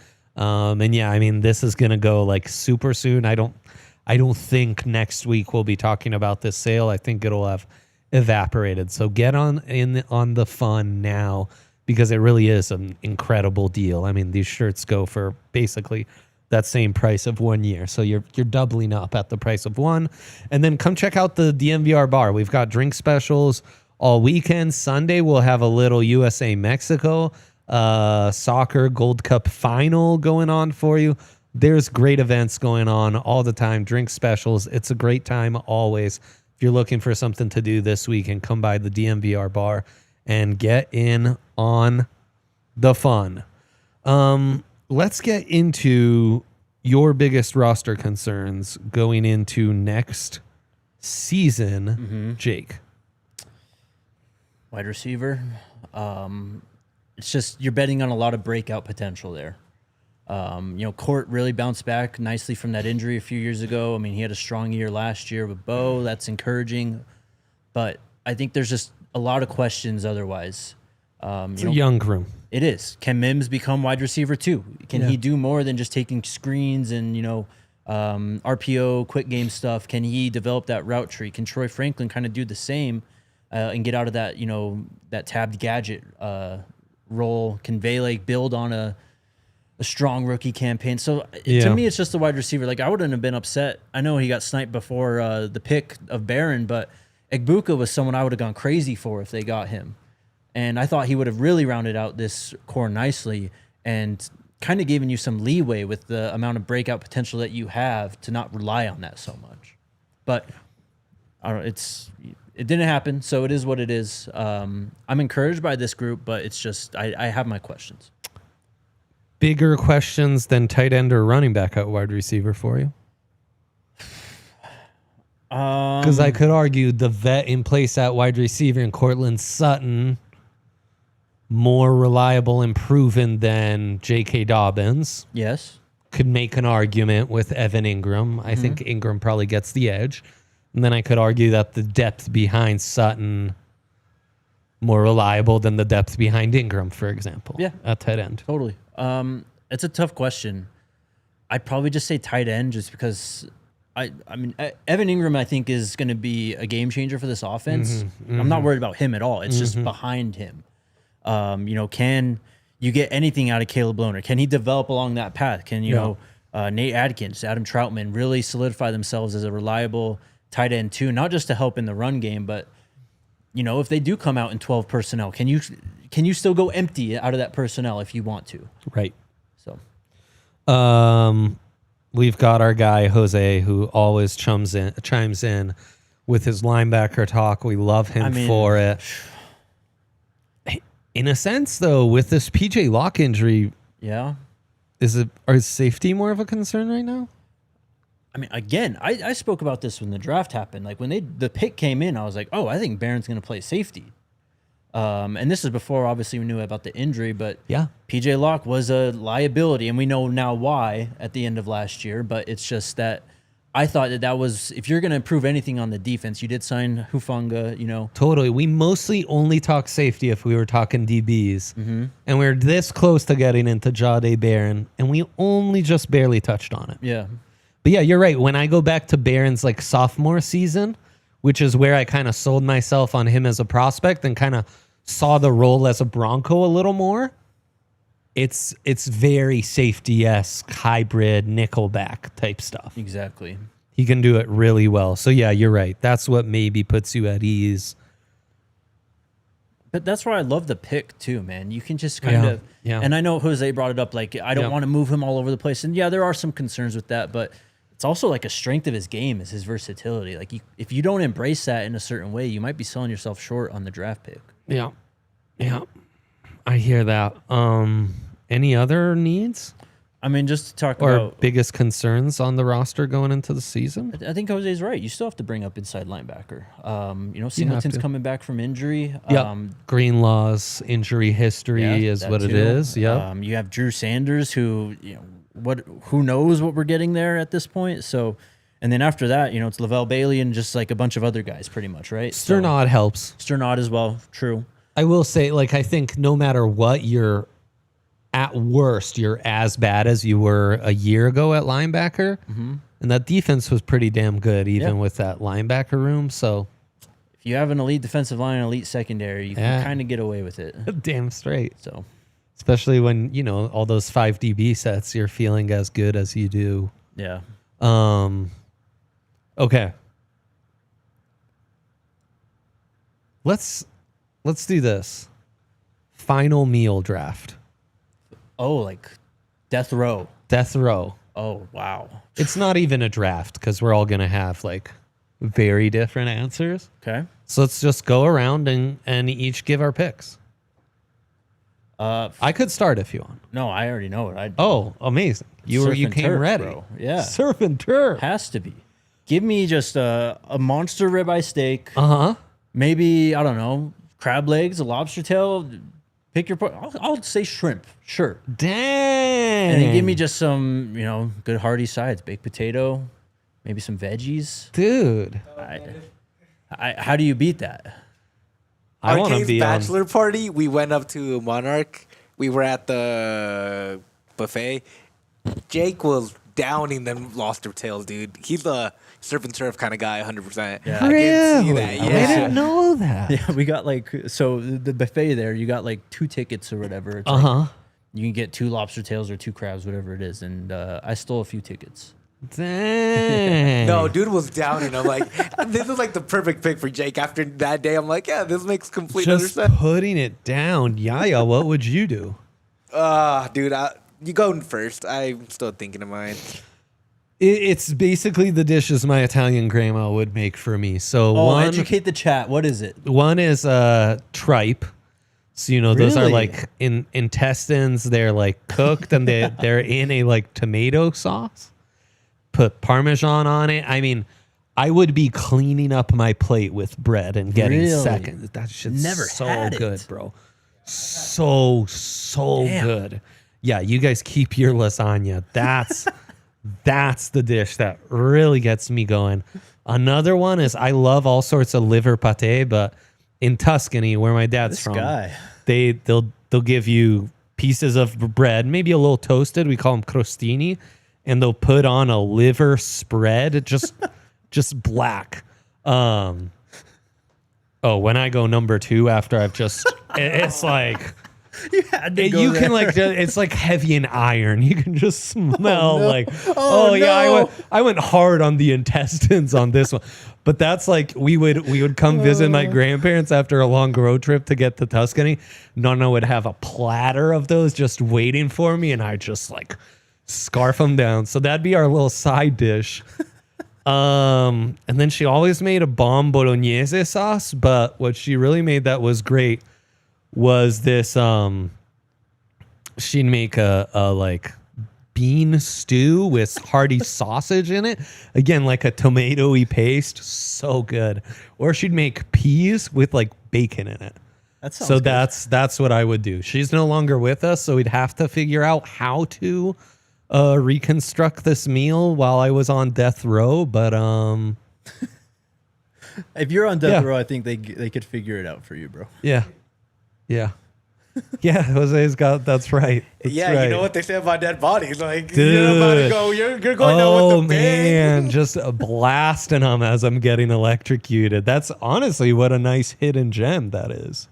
This is gonna go super soon. I don't think next week we'll be talking about this sale. I think it'll have evaporated. So get on the fun now because it really is an incredible deal. These shirts go for basically that same price of 1 year. So you're doubling up at the price of one. And then come check out the DNVR Bar. We've got drink specials all weekend. Sunday, we'll have a little USA-Mexico soccer Gold Cup final going on for you. There's great events going on all the time, drink specials. It's a great time always. If you're looking for something to do this weekend, come by the DNVR Bar and get in on the fun. Let's get into your biggest roster concerns going into next season, Jake. Wide receiver. It's just you're betting on a lot of breakout potential there. Court really bounced back nicely from that injury a few years ago. He had a strong year last year with Bo. That's encouraging. But I think there's just a lot of questions otherwise. It's a young room. It is. Can Mims become wide receiver too? Can he do more than just taking screens and, RPO, quick game stuff? Can he develop that route tree? Can Troy Franklin kind of do the same and get out of that, that tabbed gadget role? Can Vele build on a strong rookie campaign? So to me, it's just a wide receiver. I wouldn't have been upset. I know he got sniped before the pick of Barron, but Egbuka was someone I would have gone crazy for if they got him. And I thought he would have really rounded out this core nicely and kind of given you some leeway with the amount of breakout potential that you have to not rely on that so much. But I don't know, it didn't happen, so it is what it is. I'm encouraged by this group, but it's just I have my questions. Bigger questions than tight end or running back at wide receiver for you? Because I could argue the vet in place at wide receiver in Cortland Sutton more reliable and proven than J.K. Dobbins. Yes. Could make an argument with Evan Ingram. I think Ingram probably gets the edge. And then I could argue that the depth behind Sutton more reliable than the depth behind Ingram, for example. Yeah. At tight end. Totally. It's a tough question. I'd probably just say tight end just because Evan Ingram, I think, is going to be a game changer for this offense. I'm not worried about him at all. It's just behind him. Can you get anything out of Caleb Lohner? Can he develop along that path? Can, Nate Adkins, Adam Troutman really solidify themselves as a reliable tight end too, not just to help in the run game, but if they do come out in 12 personnel, can you still go empty out of that personnel if you want to? Right. So, we've got our guy Jose, who always chimes in with his linebacker talk. We love him for it. In a sense, though, with this PJ Locke injury, yeah, is safety more of a concern right now? I mean, again, I spoke about this when the draft happened. Like when the pick came in, I was like, oh, I think Barron's going to play safety. And this is before, obviously, we knew about the injury, but yeah, PJ Locke was a liability, and we know now why at the end of last year. But it's just that I thought that was, if you're going to improve anything on the defense, you did sign Hufanga, Totally. We mostly only talk safety if we were talking DBs. Mm-hmm. And we're this close to getting into Jahdae Barron, and we only just barely touched on it. Yeah. But yeah, you're right. When I go back to Barron's sophomore season, which is where I kind of sold myself on him as a prospect and kind of saw the role as a Bronco a little more, it's very safety-esque, hybrid, nickelback type stuff. Exactly. He can do it really well. So yeah, you're right. That's what maybe puts you at ease. But that's why I love the pick too, man. You can just kind of, and I know Jose brought it up, I don't want to move him all over the place. And yeah, there are some concerns with that, but it's also a strength of his game is his versatility. If you don't embrace that in a certain way, you might be selling yourself short on the draft pick. Yeah. Yeah. I hear that. Any other needs? I mean, just to talk or about biggest concerns on the roster going into the season. I think Jose's right. You still have to bring up inside linebacker. Singleton's coming back from injury. Greenlaw's injury history is what it is. Yeah. You have Drew Sanders, who who knows what we're getting there at this point. So, and then after that, it's Lavelle Bailey and just a bunch of other guys, pretty much, right? Sternod helps. Sternod as well. True. I will say, I think no matter what, you're at worst, you're as bad as you were a year ago at linebacker. Mm-hmm. And that defense was pretty damn good, even with that linebacker room. So if you have an elite defensive line and elite secondary, you can kind of get away with it. Damn straight. So, especially when, all those 5 DB sets, you're feeling as good as you do. Yeah. Okay. Let's do this. Final meal draft. Oh, death row. Death row. Oh, wow. It's not even a draft because we're all going to have very different answers. Okay. So let's just go around and each give our picks. I could start if you want. No, I already know it. Oh, amazing. You came ready. Bro. Yeah. Surf and turf. Has to be. Give me just a monster ribeye steak. Uh-huh. Maybe, I don't know, crab legs, a lobster tail. Pick your part. I'll say shrimp. Sure. Dang. And then give me just some, good hearty sides. Baked potato, maybe some veggies. Dude. How do you beat that? I want to be bachelor party. We went up to Monarch. We were at the buffet. Jake was downing them lobster tails, dude. He's a surf and turf kind of guy, 100%. Yeah. Really? I didn't know that. Yeah, we got so the buffet there, you got 2 tickets or whatever. It's you can get 2 lobster tails or 2 crabs, whatever it is. And I stole a few tickets. Dang. No, dude was downing. I'm like, this is the perfect pick for Jake. After that day, I'm like, yeah, this makes complete just sense. Putting it down. Yaya, what would you do? Dude, you go first. I'm still thinking of mine. It's basically the dishes my Italian grandma would make for me. So educate the chat. What is it? One is tripe. So those are intestines. They're cooked and they're in a tomato sauce. Put Parmesan on it. I mean, I would be cleaning up my plate with bread and getting seconds. That shit's never so had good, it. bro. So Damn. good. Yeah, you guys keep your lasagna. That's the dish that really gets me going. Another one is I love all sorts of liver pate, but in Tuscany, where my dad's from, they'll give you pieces of bread, maybe a little toasted. We call them crostini, and they'll put on a liver spread, just black. When I go number 2 after I've just, it's You had to go You there. can like, it's like heavy in iron. You can just smell no. like, Oh, yeah, no. I went hard on the intestines on this one. But that's like, we would come visit my grandparents after a long road trip to get to Tuscany. Nonna would have a platter of those just waiting for me, and I just like scarf them down. So that'd be our little side dish. And then she always made a bomb bolognese sauce, but what she really made that was great was this she'd make a like bean stew with hearty sausage in it, again like a tomatoey paste, so good. Or she'd make peas with like bacon in it. That sounds So good. that's what I would do. She's no longer with us, so we'd have to figure out how to reconstruct this meal while I was on death row. But If you're on death Yeah. row, I think they could figure it out for you, bro. yeah, Jose's got, that's right. That's Yeah, right. you know what they say about dead bodies. Like, Dude. you're about to go, you're going down Oh with the bang. man, just blasting them as I'm getting electrocuted. That's honestly what a nice hidden gem that is.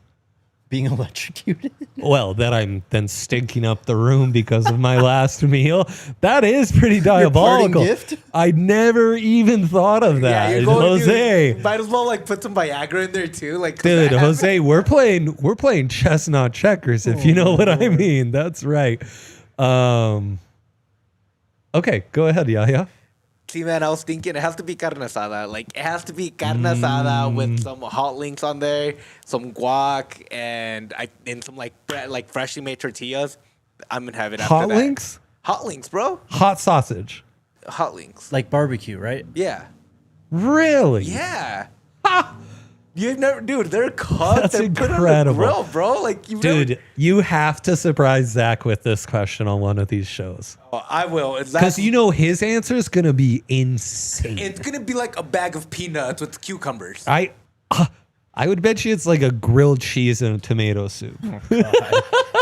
Being electrocuted. Well, that I'm then stinking up the room because of my last meal. That is pretty diabolical. gift? I never even thought of that. you're going, Jose. dude, might as well like put some Viagra in there too. Like, 'cause Dude, that- Jose, we're playing chestnut checkers, if you know what I mean. That's right. Okay, go ahead, Yahya. See, man, I was thinking it has to be carne asada. Like, it has to be carne asada with some hot links on there, some guac, and some like freshly made tortillas. I'm gonna have it after Hot that. links? Hot links, bro. Hot sausage. Hot links. Like barbecue, right? Yeah. Really? Yeah. You've never, dude. They're cut. That's They're put on the incredible. grill, bro. Like, Dude, you have to surprise Zach with this question on one of these shows. I will. Because you know his answer is going to be insane. It's gonna be like a bag of peanuts with cucumbers. I would bet you it's like a grilled cheese and a tomato soup.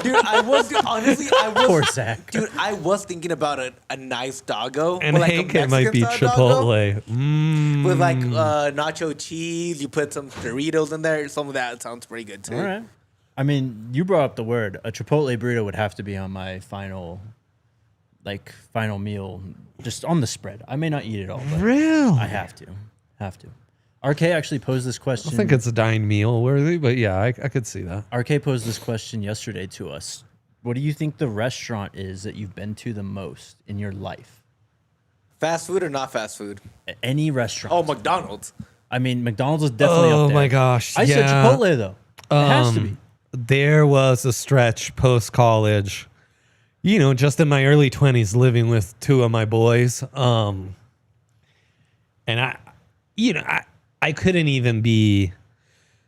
Dude, honestly, Poor Zach. Dude, I was thinking about a nice doggo. And or like Hank, a it might be Mexican style doggo Chipotle. with like nacho cheese. You put some Doritos in there. Some of that sounds pretty good too. All right. I mean, you brought up the word. A Chipotle burrito would have to be on my final meal, just on the spread. I may not eat it all, but Really? I have to. RK actually posed this question. I think it's a dine meal worthy, but yeah, I could see that. RK posed this question yesterday to us. What do you think the restaurant is that you've been to the most in your life? Fast food or not fast food? Any restaurant. Oh, McDonald's. I mean, McDonald's is definitely up Oh there. my gosh. I said yeah. Chipotle, though. It has to be. There was a stretch post college, just in my early 20s, living with two of my boys. And I couldn't even be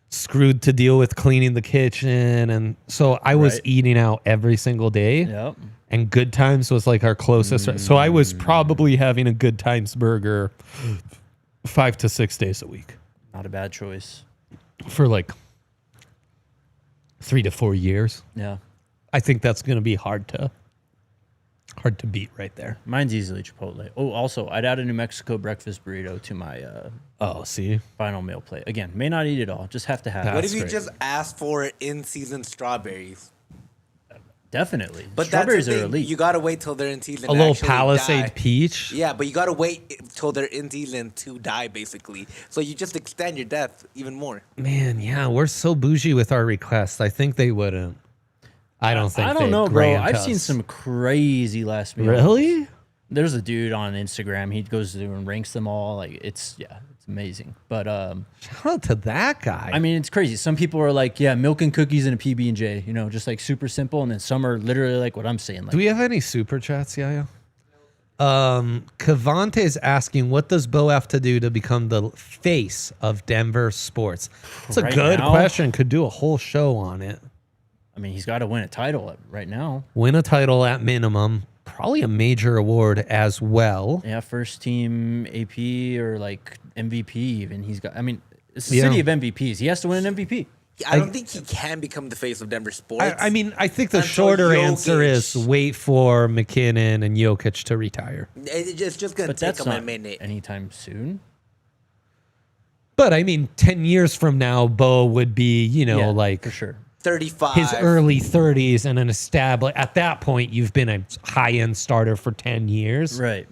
screwed to deal with cleaning the kitchen. And so I was Right. eating out every single day. Yep. And Good Times was like our closest. So I was probably having a Good Times burger 5 to 6 days a week Not a bad choice. for like 3 to 4 years. Yeah. I think that's going to be hard to beat right there. Mine's easily Chipotle. Oh, also, I'd add a New Mexico breakfast burrito to my Oh, see? final meal plate. Again, may not eat it all. Just have to have What What it. if you great. just ask for in-season strawberries? Definitely. But Strawberries that's the are thing. elite. You gotta wait till they're in season. A to little actually Palisade die. peach. Yeah, but you gotta wait till they're in season to die, basically. So you just extend your death even more. Man, yeah, we're so bougie with our requests. I think they wouldn't. I don't think I don't they'd know, bro. grant I've seen us. some crazy last meal. Really? There's a dude on Instagram. He goes through and ranks them all. Like it's amazing. But Shout out to that guy. I mean, it's crazy. Some people are like, yeah, milk and cookies and a PB&J. Just like super simple. And then some are literally like what I'm saying. Like, do we have any super chats, Yaya? Cavante is asking, what does Bo have to do to become the face of Denver sports? It's a Right good now? question. Could do a whole show on it. I mean, he's got to win a title right now. Win a title at minimum. Probably a major award as well. Yeah, first team AP or like MVP even. He's got. I mean, it's the Yeah. city of MVPs. He has to win an MVP. I don't think he can become the face of Denver sports. I mean, I think the Until shorter answer is Jokic. wait for McKinnon and Jokic to retire. It's just gonna But take that's him a not minute. anytime soon. But I mean, 10 years from now, Bo would be, Yeah, like for sure. 35. his early 30s and an established. At that point, you've been a high-end starter for 10 years. Right.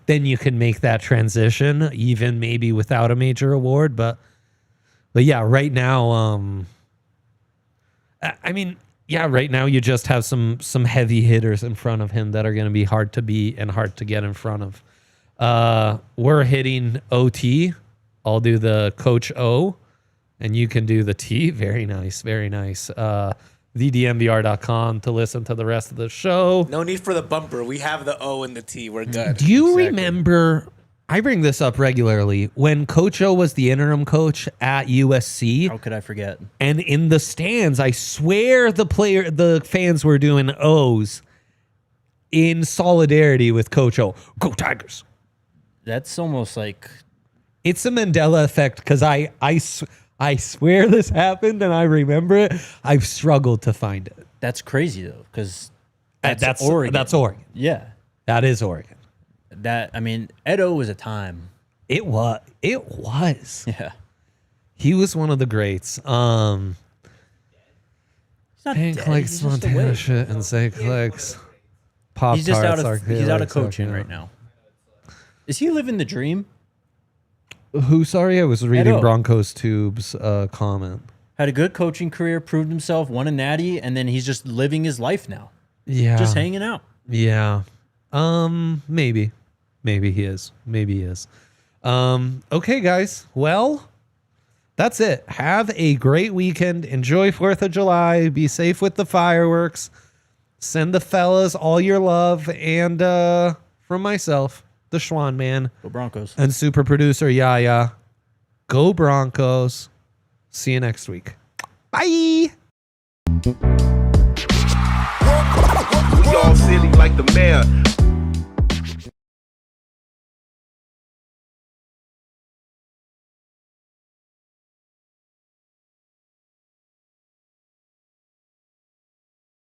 Then you can make that transition, even maybe without a major award. But yeah, right now, right now you just have some heavy hitters in front of him that are going to be hard to beat and hard to get in front of. We're hitting OT. I'll do the Coach O, and you can do the T. Very nice, very nice. TheDNVR.com to listen to the rest of the show. No need for the bumper. We have the O and the T. We're good. Do you remember, I bring this up regularly, when Coach O was the interim coach at USC? How could I forget? And in the stands, I swear the fans were doing O's in solidarity with Coach O. Go Tigers. That's almost like... It's a Mandela effect because I swear this happened and I remember it. I've struggled to find it. That's crazy, though, because That's Oregon. That's Oregon. Yeah. That is Oregon. Ed O was a time. It was. Yeah. He was one of the greats. He's not Pink dead. like He's just Montana away. shit and say clicks. Pop He's just Tarts, he's out of Archaeologics, coaching yeah. right now. Is he living the dream? Who? Sorry, I was reading Edo. Broncos Tube's comment. Had a good coaching career, proved himself, won a natty, and then he's just living his life now. Yeah. Just hanging out. Yeah. Maybe he is. Okay, guys. Well, that's it. Have a great weekend. Enjoy 4th of July. Be safe with the fireworks. Send the fellas all your love. And from myself, the Schwan Man, Go Broncos. and super producer Yaya, go Broncos. See you next week. Bye. We all silly like the mayor.